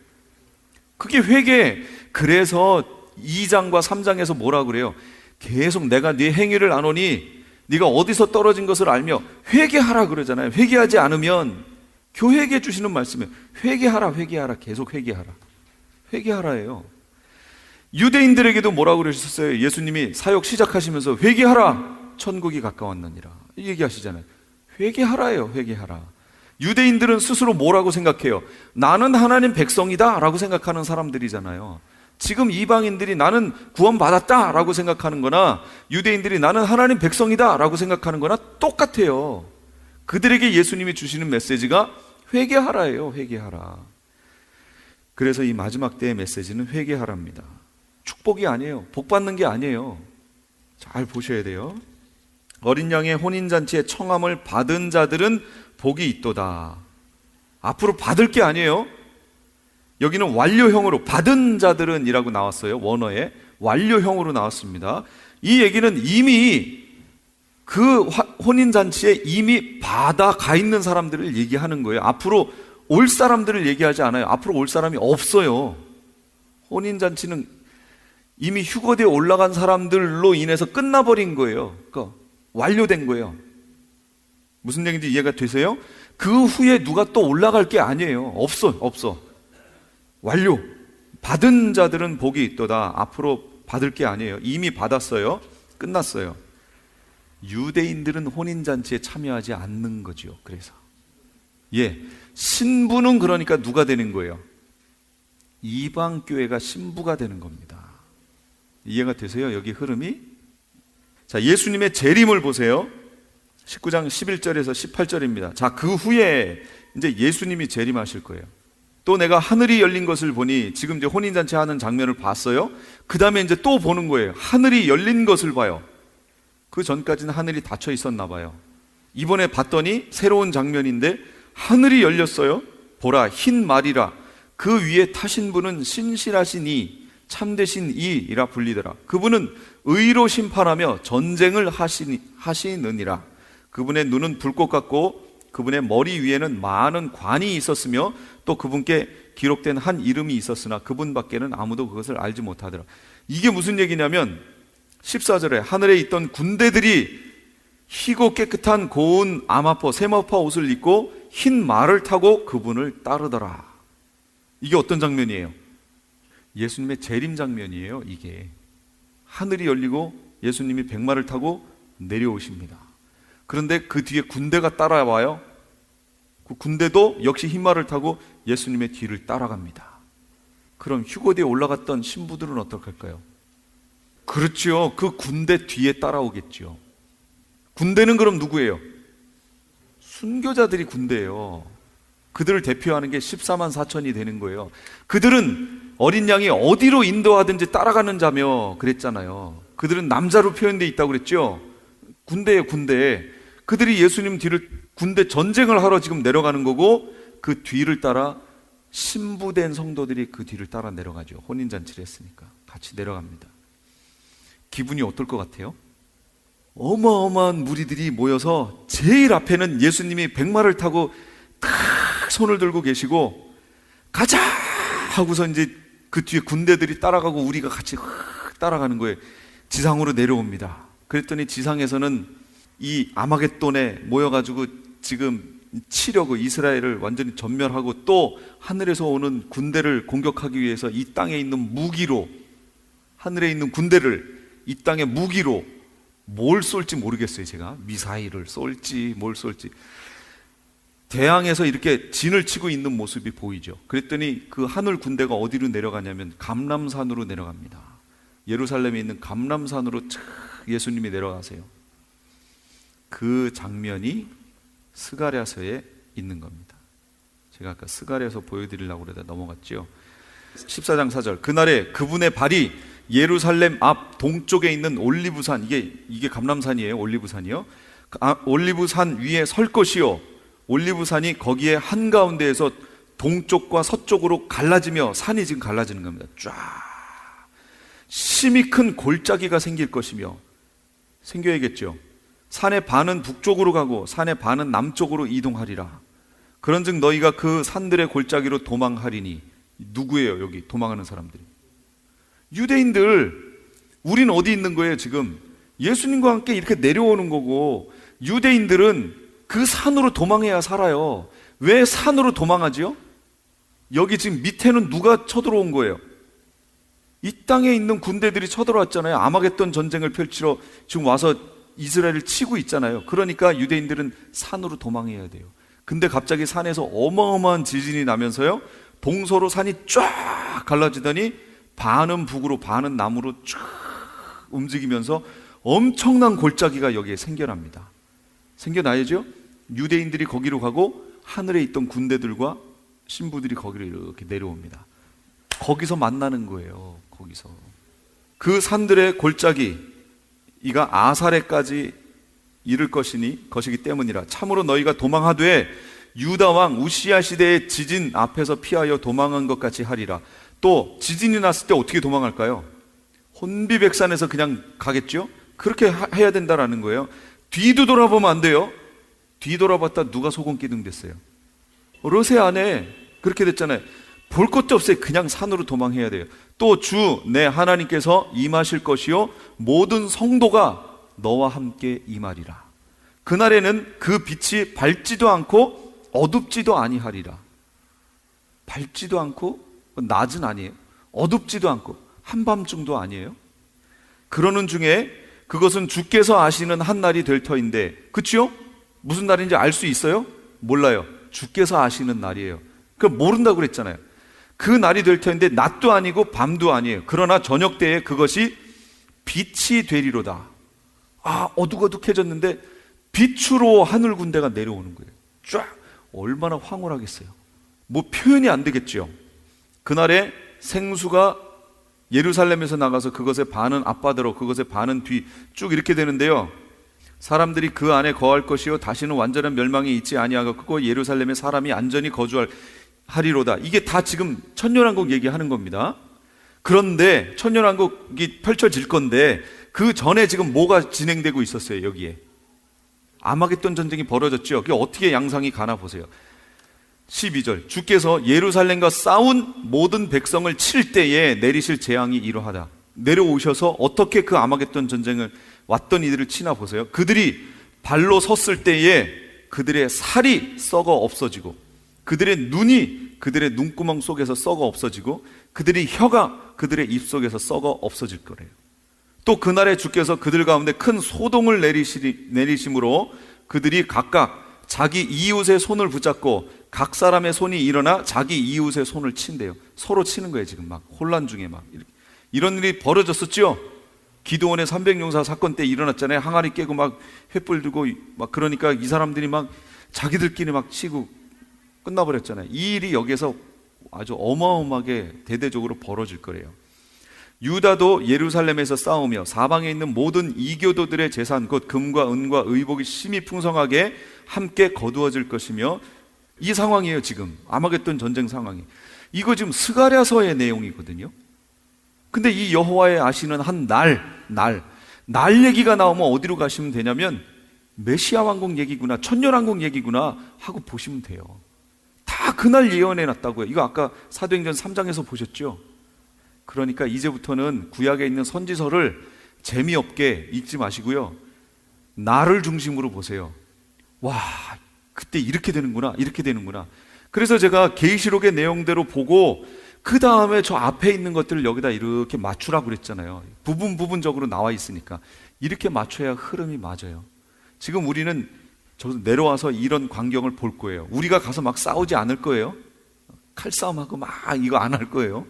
그게 회개. 그래서 2장과 3장에서 뭐라 그래요? 계속 내가 네 행위를 아노니 네가 어디서 떨어진 것을 알며 회개하라 그러잖아요. 회개하지 않으면, 교회에게 주시는 말씀이에요. 회개하라, 회개하라, 계속 회개하라. 회개하라예요. 유대인들에게도 뭐라고 그러셨어요? 예수님이 사역 시작하시면서 회개하라, 천국이 가까웠느니라 이 얘기하시잖아요. 회개하라예요. 회개하라. 유대인들은 스스로 뭐라고 생각해요? 나는 하나님 백성이다 라고 생각하는 사람들이잖아요. 지금 이방인들이 나는 구원받았다 라고 생각하는 거나 유대인들이 나는 하나님 백성이다 라고 생각하는 거나 똑같아요. 그들에게 예수님이 주시는 메시지가 회개하라예요. 회개하라. 그래서 이 마지막 때의 메시지는 회개하라입니다. 축복이 아니에요. 복 받는 게 아니에요. 잘 보셔야 돼요. 어린 양의 혼인잔치의 청함을 받은 자들은 복이 있도다. 앞으로 받을 게 아니에요. 여기는 완료형으로 받은 자들은 이라고 나왔어요. 원어에 완료형으로 나왔습니다. 이 얘기는 이미 그 혼인잔치에 이미 받아가 있는 사람들을 얘기하는 거예요. 앞으로 올 사람들을 얘기하지 않아요. 앞으로 올 사람이 없어요. 혼인잔치는 이미 휴거대에 올라간 사람들로 인해서 끝나버린 거예요. 그러니까 완료된 거예요. 무슨 얘기인지 이해가 되세요? 그 후에 누가 또 올라갈 게 아니에요. 없어. 완료. 받은 자들은 복이 있도다. 앞으로 받을 게 아니에요. 이미 받았어요. 끝났어요. 유대인들은 혼인잔치에 참여하지 않는 거죠. 그래서 신부는 그러니까 누가 되는 거예요? 이방교회가 신부가 되는 겁니다. 이해가 되세요? 여기 흐름이? 자, 예수님의 재림을 보세요. 19장 11절에서 18절입니다. 자, 그 후에 이제 예수님이 재림하실 거예요. 또 내가 하늘이 열린 것을 보니, 지금 이제 혼인잔치 하는 장면을 봤어요. 그 다음에 이제 또 보는 거예요. 하늘이 열린 것을 봐요. 그 전까지는 하늘이 닫혀 있었나 봐요. 이번에 봤더니 새로운 장면인데 하늘이 열렸어요. 보라 흰 말이라 그 위에 타신 분은 신실하신 이 참되신 이라 불리더라. 그분은 의로 심판하며 전쟁을 하시느니라. 그분의 눈은 불꽃 같고 그분의 머리 위에는 많은 관이 있었으며 또 그분께 기록된 한 이름이 있었으나 그분밖에는 아무도 그것을 알지 못하더라. 이게 무슨 얘기냐면 14절에 하늘에 있던 군대들이 희고 깨끗한 고운 암화포 세마포 옷을 입고 흰 말을 타고 그분을 따르더라. 이게 어떤 장면이에요? 예수님의 재림 장면이에요. 이게 하늘이 열리고 예수님이 백마를 타고 내려오십니다. 그런데 그 뒤에 군대가 따라와요. 그 군대도 역시 흰 말을 타고 예수님의 뒤를 따라갑니다. 그럼 휴거대에 올라갔던 신부들은 어떡할까요? 그렇죠. 그 군대 뒤에 따라오겠죠. 군대는 그럼 누구예요? 순교자들이 군대예요. 그들을 대표하는 게 14만 4천이 되는 거예요. 그들은 어린 양이 어디로 인도하든지 따라가는 자며 그랬잖아요. 그들은 남자로 표현되어 있다고 그랬죠. 군대예요, 군대. 그들이 예수님 뒤를 군대 전쟁을 하러 지금 내려가는 거고 그 뒤를 따라 신부된 성도들이 그 뒤를 따라 내려가죠. 혼인잔치를 했으니까 같이 내려갑니다. 기분이 어떨 것 같아요? 어마어마한 무리들이 모여서 제일 앞에는 예수님이 백마를 타고 탁 손을 들고 계시고 가자 하고서 이제 그 뒤에 군대들이 따라가고 우리가 같이 따라가는 거예요. 지상으로 내려옵니다. 그랬더니 지상에서는 이 아마겟돈에 모여가지고 지금 치려고 이스라엘을 완전히 전멸하고 또 하늘에서 오는 군대를 공격하기 위해서 이 땅에 있는 무기로 하늘에 있는 군대를 이 땅의 무기로 뭘 쏠지 모르겠어요. 제가 미사일을 쏠지 뭘 쏠지 대항에서 이렇게 진을 치고 있는 모습이 보이죠. 그랬더니 그 하늘 군대가 어디로 내려가냐면 감람산으로 내려갑니다. 예루살렘에 있는 감람산으로 착 예수님이 내려가세요. 그 장면이 스가랴서에 있는 겁니다. 제가 아까 스가랴서 보여드리려고 그러다 넘어갔죠. 14장 4절 그날에 그분의 발이 예루살렘 앞 동쪽에 있는 올리브산 이게 감람산이에요. 올리브산이요. 올리브산 위에 설 것이요 올리브산이 거기에 한가운데에서 동쪽과 서쪽으로 갈라지며 산이 지금 갈라지는 겁니다. 쫙 심히 큰 골짜기가 생길 것이며 생겨야겠죠. 산의 반은 북쪽으로 가고 산의 반은 남쪽으로 이동하리라. 그런즉 너희가 그 산들의 골짜기로 도망하리니 누구예요? 여기 도망하는 사람들이 유대인들. 우린 어디 있는 거예요? 지금 예수님과 함께 이렇게 내려오는 거고 유대인들은 그 산으로 도망해야 살아요. 왜 산으로 도망하지요? 여기 지금 밑에는 누가 쳐들어온 거예요? 이 땅에 있는 군대들이 쳐들어왔잖아요. 아마겟돈 전쟁을 펼치러 지금 와서 이스라엘을 치고 있잖아요. 그러니까 유대인들은 산으로 도망해야 돼요. 근데 갑자기 산에서 어마어마한 지진이 나면서요 동서로 산이 쫙 갈라지더니 반은 북으로 반은 남으로 쫙 움직이면서 엄청난 골짜기가 여기에 생겨납니다. 생겨나야죠. 유대인들이 거기로 가고 하늘에 있던 군대들과 신부들이 거기로 이렇게 내려옵니다. 거기서 만나는 거예요. 거기서 그 산들의 골짜기 이가 아사레까지 이를 것이기 때문이라. 참으로 너희가 도망하되 유다 왕 우시야 시대의 지진 앞에서 피하여 도망한 것 같이 하리라. 또 지진이 났을 때 어떻게 도망할까요? 혼비백산에서 그냥 가겠죠? 그렇게 해야 된다라는 거예요. 뒤도 돌아보면 안 돼요. 뒤돌아봤다 누가 소금기둥 됐어요? 러세 안에 그렇게 됐잖아요. 볼 것도 없어요. 그냥 산으로 도망해야 돼요. 또 주 내 하나님께서 임하실 것이요 모든 성도가 너와 함께 임하리라. 그날에는 그 빛이 밝지도 않고 어둡지도 아니하리라. 밝지도 않고 낮은 아니에요. 어둡지도 않고 한밤중도 아니에요. 그러는 중에 그것은 주께서 아시는 한 날이 될 터인데, 그치요? 무슨 날인지 알 수 있어요? 몰라요. 주께서 아시는 날이에요. 그럼 모른다고 그랬잖아요. 그 날이 될 터인데 낮도 아니고 밤도 아니에요. 그러나 저녁 때에 그것이 빛이 되리로다. 어둑어둑해졌는데 빛으로 하늘 군대가 내려오는 거예요. 쫙. 얼마나 황홀하겠어요. 뭐 표현이 안 되겠죠. 그날에 생수가 예루살렘에서 나가서 그것의 반은 앞바다로 그것의 반은 뒤 쭉 이렇게 되는데요. 사람들이 그 안에 거할 것이요 다시는 완전한 멸망이 있지 아니하겠고 예루살렘에 사람이 안전히 거주할. 하리로다. 이게 다 지금 천년왕국 얘기하는 겁니다. 그런데 천년왕국이 펼쳐질 건데 그 전에 지금 뭐가 진행되고 있었어요? 여기에 아마겟돈 전쟁이 벌어졌죠. 그게 어떻게 양상이 가나 보세요. 12절, 주께서 예루살렘과 싸운 모든 백성을 칠 때에 내리실 재앙이 이러하다. 내려오셔서 어떻게 그 아마겟돈 전쟁을 왔던 이들을 치나 보세요. 그들이 발로 섰을 때에 그들의 살이 썩어 없어지고, 그들의 눈이 그들의 눈구멍 속에서 썩어 없어지고, 그들의 혀가 그들의 입 속에서 썩어 없어질 거래요. 또 그날에 주께서 그들 가운데 큰 소동을 내리심으로 그들이 각각 자기 이웃의 손을 붙잡고 각 사람의 손이 일어나 자기 이웃의 손을 친대요. 서로 치는 거예요. 지금 막 혼란 중에 막 이런 일이 벌어졌었죠. 기드온의 300용사 사건 때 일어났잖아요. 항아리 깨고 막 횃불 들고 막, 그러니까 이 사람들이 막 자기들끼리 막 치고 끝나버렸잖아요. 이 일이 여기에서 아주 어마어마하게 대대적으로 벌어질 거래요. 유다도 예루살렘에서 싸우며 사방에 있는 모든 이교도들의 재산 곧 금과 은과 의복이 심히 풍성하게 함께 거두어질 것이며, 이 상황이에요. 지금 아마겟돈 전쟁 상황이. 이거 지금 스가랴서의 내용이거든요. 근데 이 여호와의 아시는 한 날 얘기가 나오면 어디로 가시면 되냐면 메시아 왕국 얘기구나, 천년 왕국 얘기구나 하고 보시면 돼요. 다 그날 예언해 놨다고요. 이거 아까 사도행전 3장에서 보셨죠? 그러니까 이제부터는 구약에 있는 선지서를 재미없게 읽지 마시고요, 나를 중심으로 보세요. 와, 그때 이렇게 되는구나, 이렇게 되는구나. 그래서 제가 계시록의 내용대로 보고 그 다음에 저 앞에 있는 것들을 여기다 이렇게 맞추라고 그랬잖아요. 부분적으로 나와 있으니까 이렇게 맞춰야 흐름이 맞아요. 지금 우리는 저 내려와서 이런 광경을 볼 거예요. 우리가 가서 막 싸우지 않을 거예요. 칼싸움하고 막 이거 안 할 거예요.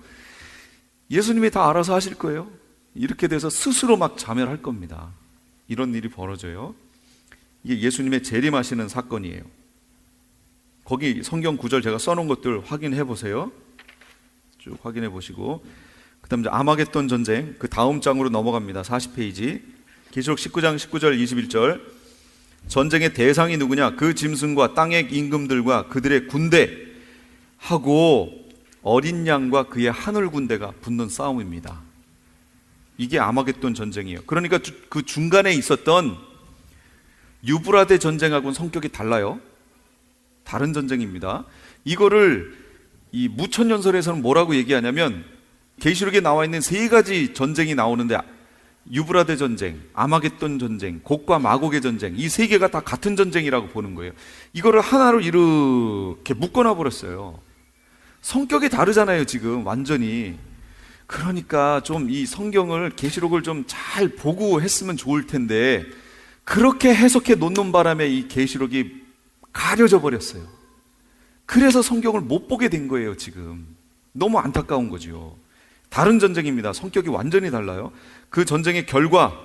예수님이 다 알아서 하실 거예요. 이렇게 돼서 스스로 막 자멸할 겁니다. 이런 일이 벌어져요. 이게 예수님의 재림하시는 사건이에요. 거기 성경 구절 제가 써놓은 것들 확인해 보세요. 쭉 확인해 보시고, 그 다음 이제 아마겟돈 전쟁, 그 다음 장으로 넘어갑니다. 40페이지. 계시록 19장 19절 21절. 전쟁의 대상이 누구냐? 그 짐승과 땅의 임금들과 그들의 군대하고 어린 양과 그의 하늘 군대가 붙는 싸움입니다. 이게 아마겟돈 전쟁이에요. 그러니까 그 중간에 있었던 유브라데 전쟁하고는 성격이 달라요. 다른 전쟁입니다. 이거를 이 무천연설에서는 뭐라고 얘기하냐면, 계시록에 나와 있는 세 가지 전쟁이 나오는데 유브라데 전쟁, 아마겟돈 전쟁, 곡과 마곡의 전쟁, 이 세 개가 다 같은 전쟁이라고 보는 거예요. 이거를 하나로 이렇게 묶어놔 버렸어요. 성격이 다르잖아요, 지금 완전히. 그러니까 좀 이 성경을, 계시록을 좀 잘 보고 했으면 좋을 텐데 그렇게 해석해 놓는 바람에 이 계시록이 가려져 버렸어요. 그래서 성경을 못 보게 된 거예요. 지금 너무 안타까운 거죠. 다른 전쟁입니다. 성격이 완전히 달라요. 그 전쟁의 결과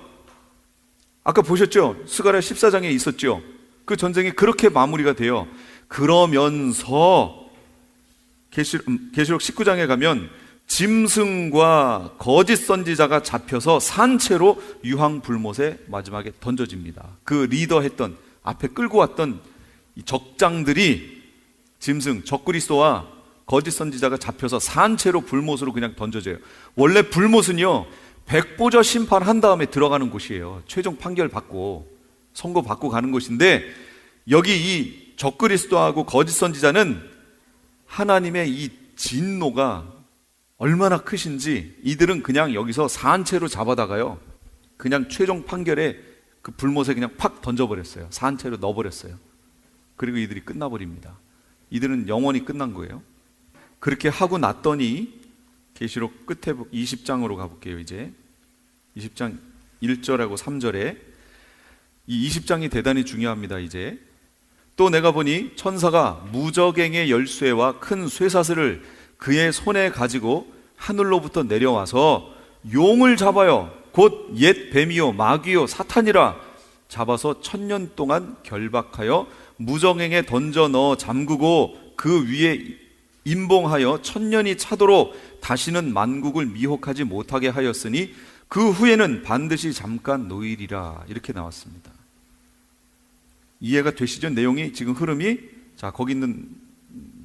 아까 보셨죠? 스가랴 14장에 있었죠. 그 전쟁이 그렇게 마무리가 돼요. 그러면서 계시록 19장에 가면 짐승과 거짓 선지자가 잡혀서 산채로 유황불못에 마지막에 던져집니다. 그 리더했던, 앞에 끌고 왔던 이 적장들이 짐승, 적그리스도와 거짓 선지자가 잡혀서 산채로 불못으로 그냥 던져져요. 원래 불못은요, 백보자 심판한 다음에 들어가는 곳이에요. 최종 판결 받고 선고 받고 가는 곳인데, 여기 이 적그리스도하고 거짓 선지자는 하나님의 이 진노가 얼마나 크신지 이들은 그냥 여기서 산채로 잡아다가요, 그냥 최종 판결에 그 불못에 그냥 팍 던져버렸어요. 산채로 넣어버렸어요. 그리고 이들이 끝나버립니다. 이들은 영원히 끝난 거예요. 그렇게 하고 났더니 계시록 끝에 20장으로 가볼게요. 이제 20장 1절하고 3절에 이 20장이 대단히 중요합니다. 이제 또 내가 보니 천사가 무저갱의 열쇠와 큰 쇠사슬을 그의 손에 가지고 하늘로부터 내려와서 용을 잡아요. 곧 옛 뱀이요 마귀요 사탄이라 잡아서 1000년 동안 결박하여 무저갱에 던져 넣어 잠그고 그 위에 임봉하여 1000년이 차도록 다시는 만국을 미혹하지 못하게 하였으니 그 후에는 반드시 잠깐 노일이라. 이렇게 나왔습니다. 이해가 되시죠? 내용이, 지금 흐름이. 자, 거기 있는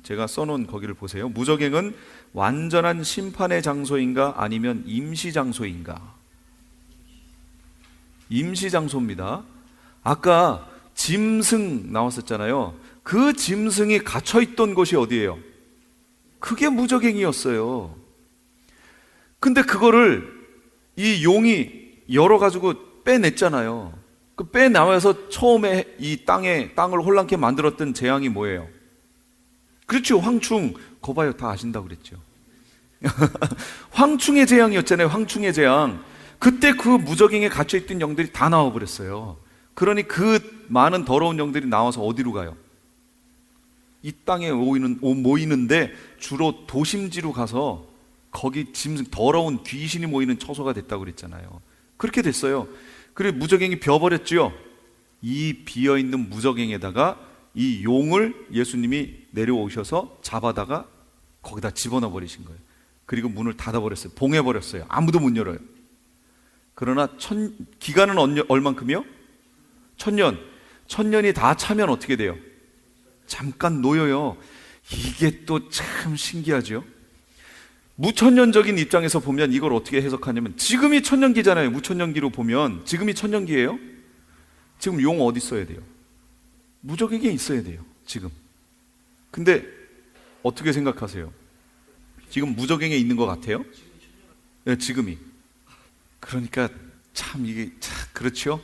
제가 써놓은 거기를 보세요. 무저갱은 완전한 심판의 장소인가 아니면 임시 장소인가? 임시 장소입니다. 아까 짐승 나왔었잖아요. 그 짐승이 갇혀있던 곳이 어디예요? 그게 무저갱이었어요. 근데 그거를 이 용이 열어가지고 빼냈잖아요. 그 빼나와서 처음에 이 땅을 혼란케 만들었던 재앙이 뭐예요? 그렇죠. 황충. 거봐요. 다 아신다고 그랬죠. 황충의 재앙이었잖아요. 황충의 재앙. 그때 그 무저갱에 갇혀있던 영들이 다 나와버렸어요. 그러니 그 많은 더러운 영들이 나와서 어디로 가요? 이 땅에 모이는데 주로 도심지로 가서 거기 짐승, 더러운 귀신이 모이는 처소가 됐다고 그랬잖아요. 그렇게 됐어요. 그래 무저갱이 비어버렸죠. 이 비어있는 무저갱에다가 이 용을 예수님이 내려오셔서 잡아다가 거기다 집어넣어 버리신 거예요. 그리고 문을 닫아버렸어요. 봉해버렸어요. 아무도 못 열어요. 그러나 기간은 얼만큼이요? 1000년. 1000년이 다 차면 어떻게 돼요? 잠깐 놓여요. 이게 또 참 신기하죠. 무천년적인 입장에서 보면 이걸 어떻게 해석하냐면, 지금이 천년기잖아요. 무천년기로 보면 지금이 천년기예요. 지금 용 어디 있어야 돼요? 무저갱에 있어야 돼요. 지금. 근데 어떻게 생각하세요? 지금 무저갱에 있는 것 같아요? 네, 지금이. 그러니까 참 이게 그렇죠?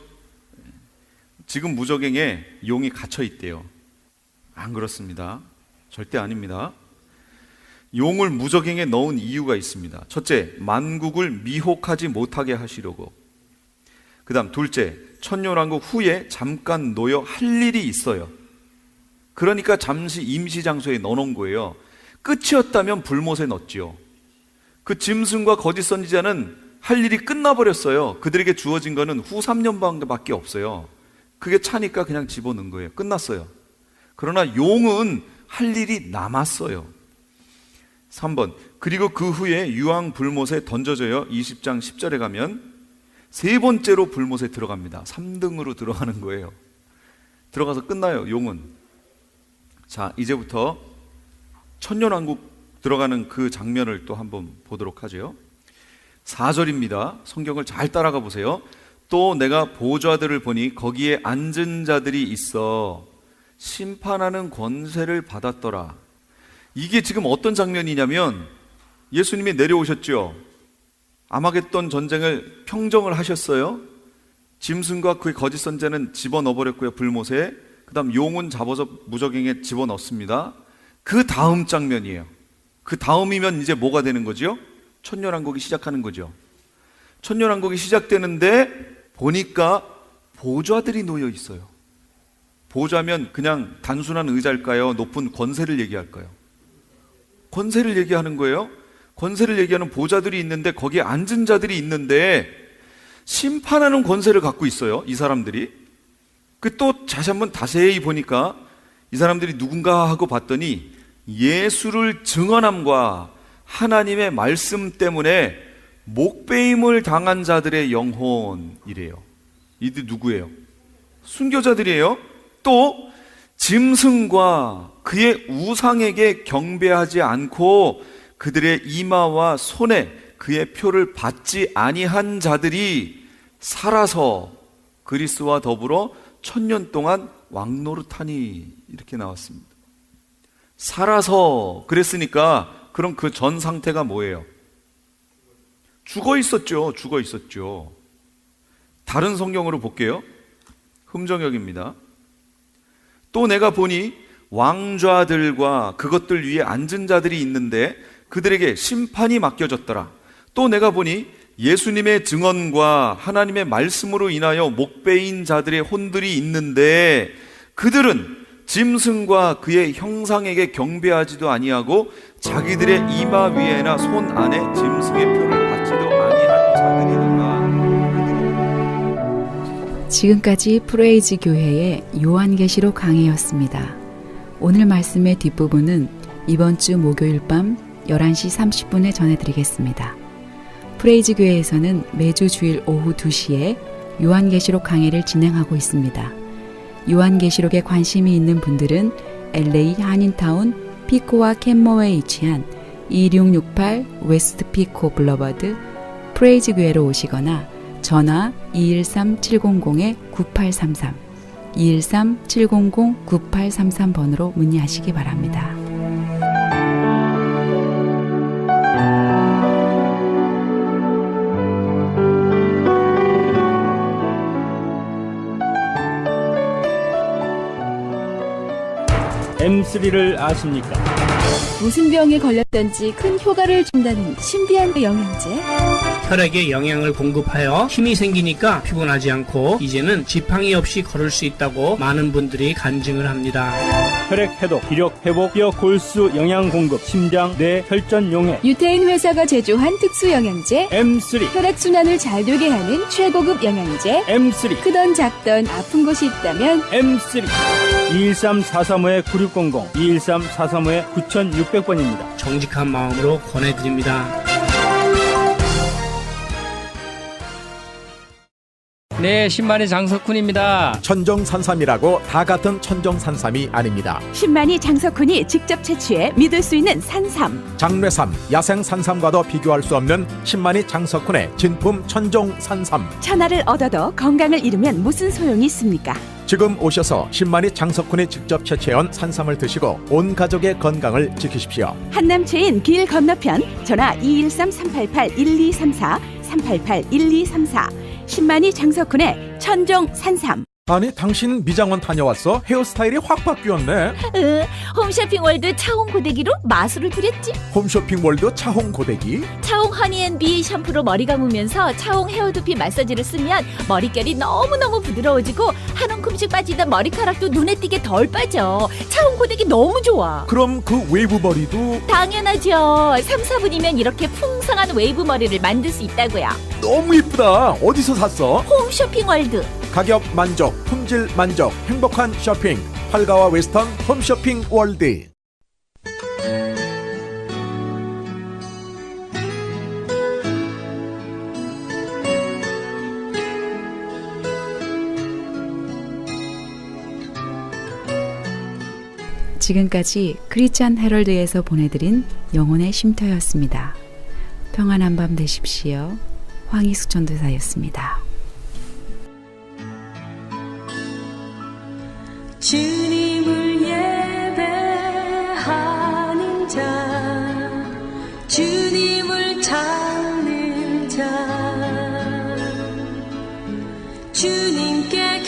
지금 무저갱에 용이 갇혀 있대요. 안 그렇습니다. 절대 아닙니다. 용을 무저갱에 넣은 이유가 있습니다. 첫째, 만국을 미혹하지 못하게 하시려고. 그 다음 둘째, 천년왕국 후에 잠깐 놓여 할 일이 있어요. 그러니까 잠시 임시장소에 넣어놓은 거예요. 끝이었다면 불못에 넣었죠. 그 짐승과 거짓 선지자는 할 일이 끝나버렸어요. 그들에게 주어진 거는 후 3년밖에 없어요. 그게 차니까 그냥 집어넣은 거예요. 끝났어요. 그러나 용은 할 일이 남았어요. 3번, 그리고 그 후에 유황 불못에 던져져요. 20장 10절에 가면 세 번째로 불못에 들어갑니다. 3등으로 들어가는 거예요. 들어가서 끝나요. 용은. 자, 이제부터 천년왕국 들어가는 그 장면을 또 한번 보도록 하죠. 4절입니다. 성경을 잘 따라가 보세요. 또 내가 보좌들을 보니 거기에 앉은 자들이 있어 심판하는 권세를 받았더라. 이게 지금 어떤 장면이냐면, 예수님이 내려오셨죠. 아마겟돈 전쟁을 평정을 하셨어요. 짐승과 그의 거짓 선지자는 집어넣어버렸고요. 불못에. 그 다음 용은 잡아서 무저갱에 집어넣습니다. 그 다음 장면이에요. 그 다음이면 이제 뭐가 되는 거죠? 천년왕국이 시작하는 거죠. 천년왕국이 시작되는데 보니까 보좌들이 놓여 있어요. 보좌면 그냥 단순한 의자일까요? 높은 권세를 얘기할까요? 권세를 얘기하는 거예요. 권세를 얘기하는 보좌들이 있는데 거기에 앉은 자들이 있는데 심판하는 권세를 갖고 있어요. 이 사람들이. 그 또 다시 한번 자세히 보니까 이 사람들이 누군가 하고 봤더니 예수를 증언함과 하나님의 말씀 때문에 목배임을 당한 자들의 영혼이래요. 이들 누구예요? 순교자들이에요. 또 짐승과 그의 우상에게 경배하지 않고 그들의 이마와 손에 그의 표를 받지 아니한 자들이 살아서 그리스도와 더불어 1000년 동안 왕노릇하니, 이렇게 나왔습니다. 살아서 그랬으니까 그럼 그 전 상태가 뭐예요? 죽어 있었죠. 죽어 있었죠. 다른 성경으로 볼게요. 흠정역입니다. 또 내가 보니 왕좌들과 그것들 위에 앉은 자들이 있는데 그들에게 심판이 맡겨졌더라. 또 내가 보니 예수님의 증언과 하나님의 말씀으로 인하여 목배인 자들의 혼들이 있는데 그들은 짐승과 그의 형상에게 경배하지도 아니하고 자기들의 이마 위에나 손 안에 짐승의 표를 받지도 아니한 자들이니라. 지금까지 프레이즈 교회의 요한계시록 강해였습니다. 오늘 말씀의 뒷부분은 이번 주 목요일 밤 11시 30분에 전해드리겠습니다. 프레이즈 교회에서는 매주 주일 오후 2시에 요한계시록 강해를 진행하고 있습니다. 요한계시록에 관심이 있는 분들은 LA 한인타운 피코와 캔머에 위치한 2668 웨스트 피코 블러버드 프레이즈 교회로 오시거나 전화 213-700-9833 213-700-9833번으로 문의하시기 바랍니다. M3를 아십니까? 무슨 병에 걸렸던지 큰 효과를 준다는 신비한 영양제. 혈액에 영양을 공급하여 힘이 생기니까 피곤하지 않고 이제는 지팡이 없이 걸을 수 있다고 많은 분들이 간증을 합니다. 혈액 해독, 기력 회복, 뼈 골수 영양 공급, 심장, 뇌, 혈전 용해. 유태인 회사가 제조한 특수 영양제. M3, 혈액순환을 잘 되게 하는 최고급 영양제. M3, 크던 작던 아픈 곳이 있다면 M3. 213-435-9600, 213-435-9600번입니다. 정직한 마음으로 권해드립니다. 네, 신만의 장석훈입니다. 천정산삼이라고 다 같은 천정산삼이 아닙니다. 신만이 장석훈이 직접 채취해 믿을 수 있는 산삼. 장례삼, 야생산삼과도 비교할 수 없는 신만이 장석훈의 진품 천정산삼. 천하를 얻어도 건강을 잃으면 무슨 소용이 있습니까? 지금 오셔서 신만이 장석훈이 직접 채취해온 산삼을 드시고 온 가족의 건강을 지키십시오. 한남체인 길 건너편 전화 213-388-1234 388-1234 신만이 장석훈의 천정 산삼. 아니 당신 미장원 다녀왔어? 헤어스타일이 확 바뀌었네. 홈쇼핑 월드 차홍 고데기로 마술을 부렸지. 홈쇼핑 월드 차홍 고데기. 차홍 허니앤비 샴푸로 머리 감으면서 차홍 헤어두피 마사지를 쓰면 머릿결이 너무너무 부드러워지고 한 움큼씩 빠지던 머리카락도 눈에 띄게 덜 빠져. 차홍 고데기 너무 좋아. 그럼 그 웨이브 머리도 당연하죠. 3, 4분이면 이렇게 풍성한 웨이브 머리를 만들 수 있다고요. 너무 이쁘다. 어디서 샀어? 홈쇼핑 월드. 가격 만족, 품질 만족, 행복한 쇼핑. 팔가와 웨스턴 홈쇼핑 월드. 지금까지 크리스찬 헤럴드에서 보내드린 영혼의 쉼터였습니다. 평안한 밤 되십시오. 황희숙 전도사였습니다. 주님을 예배하는 자, 주님을 찾는 자, 주님께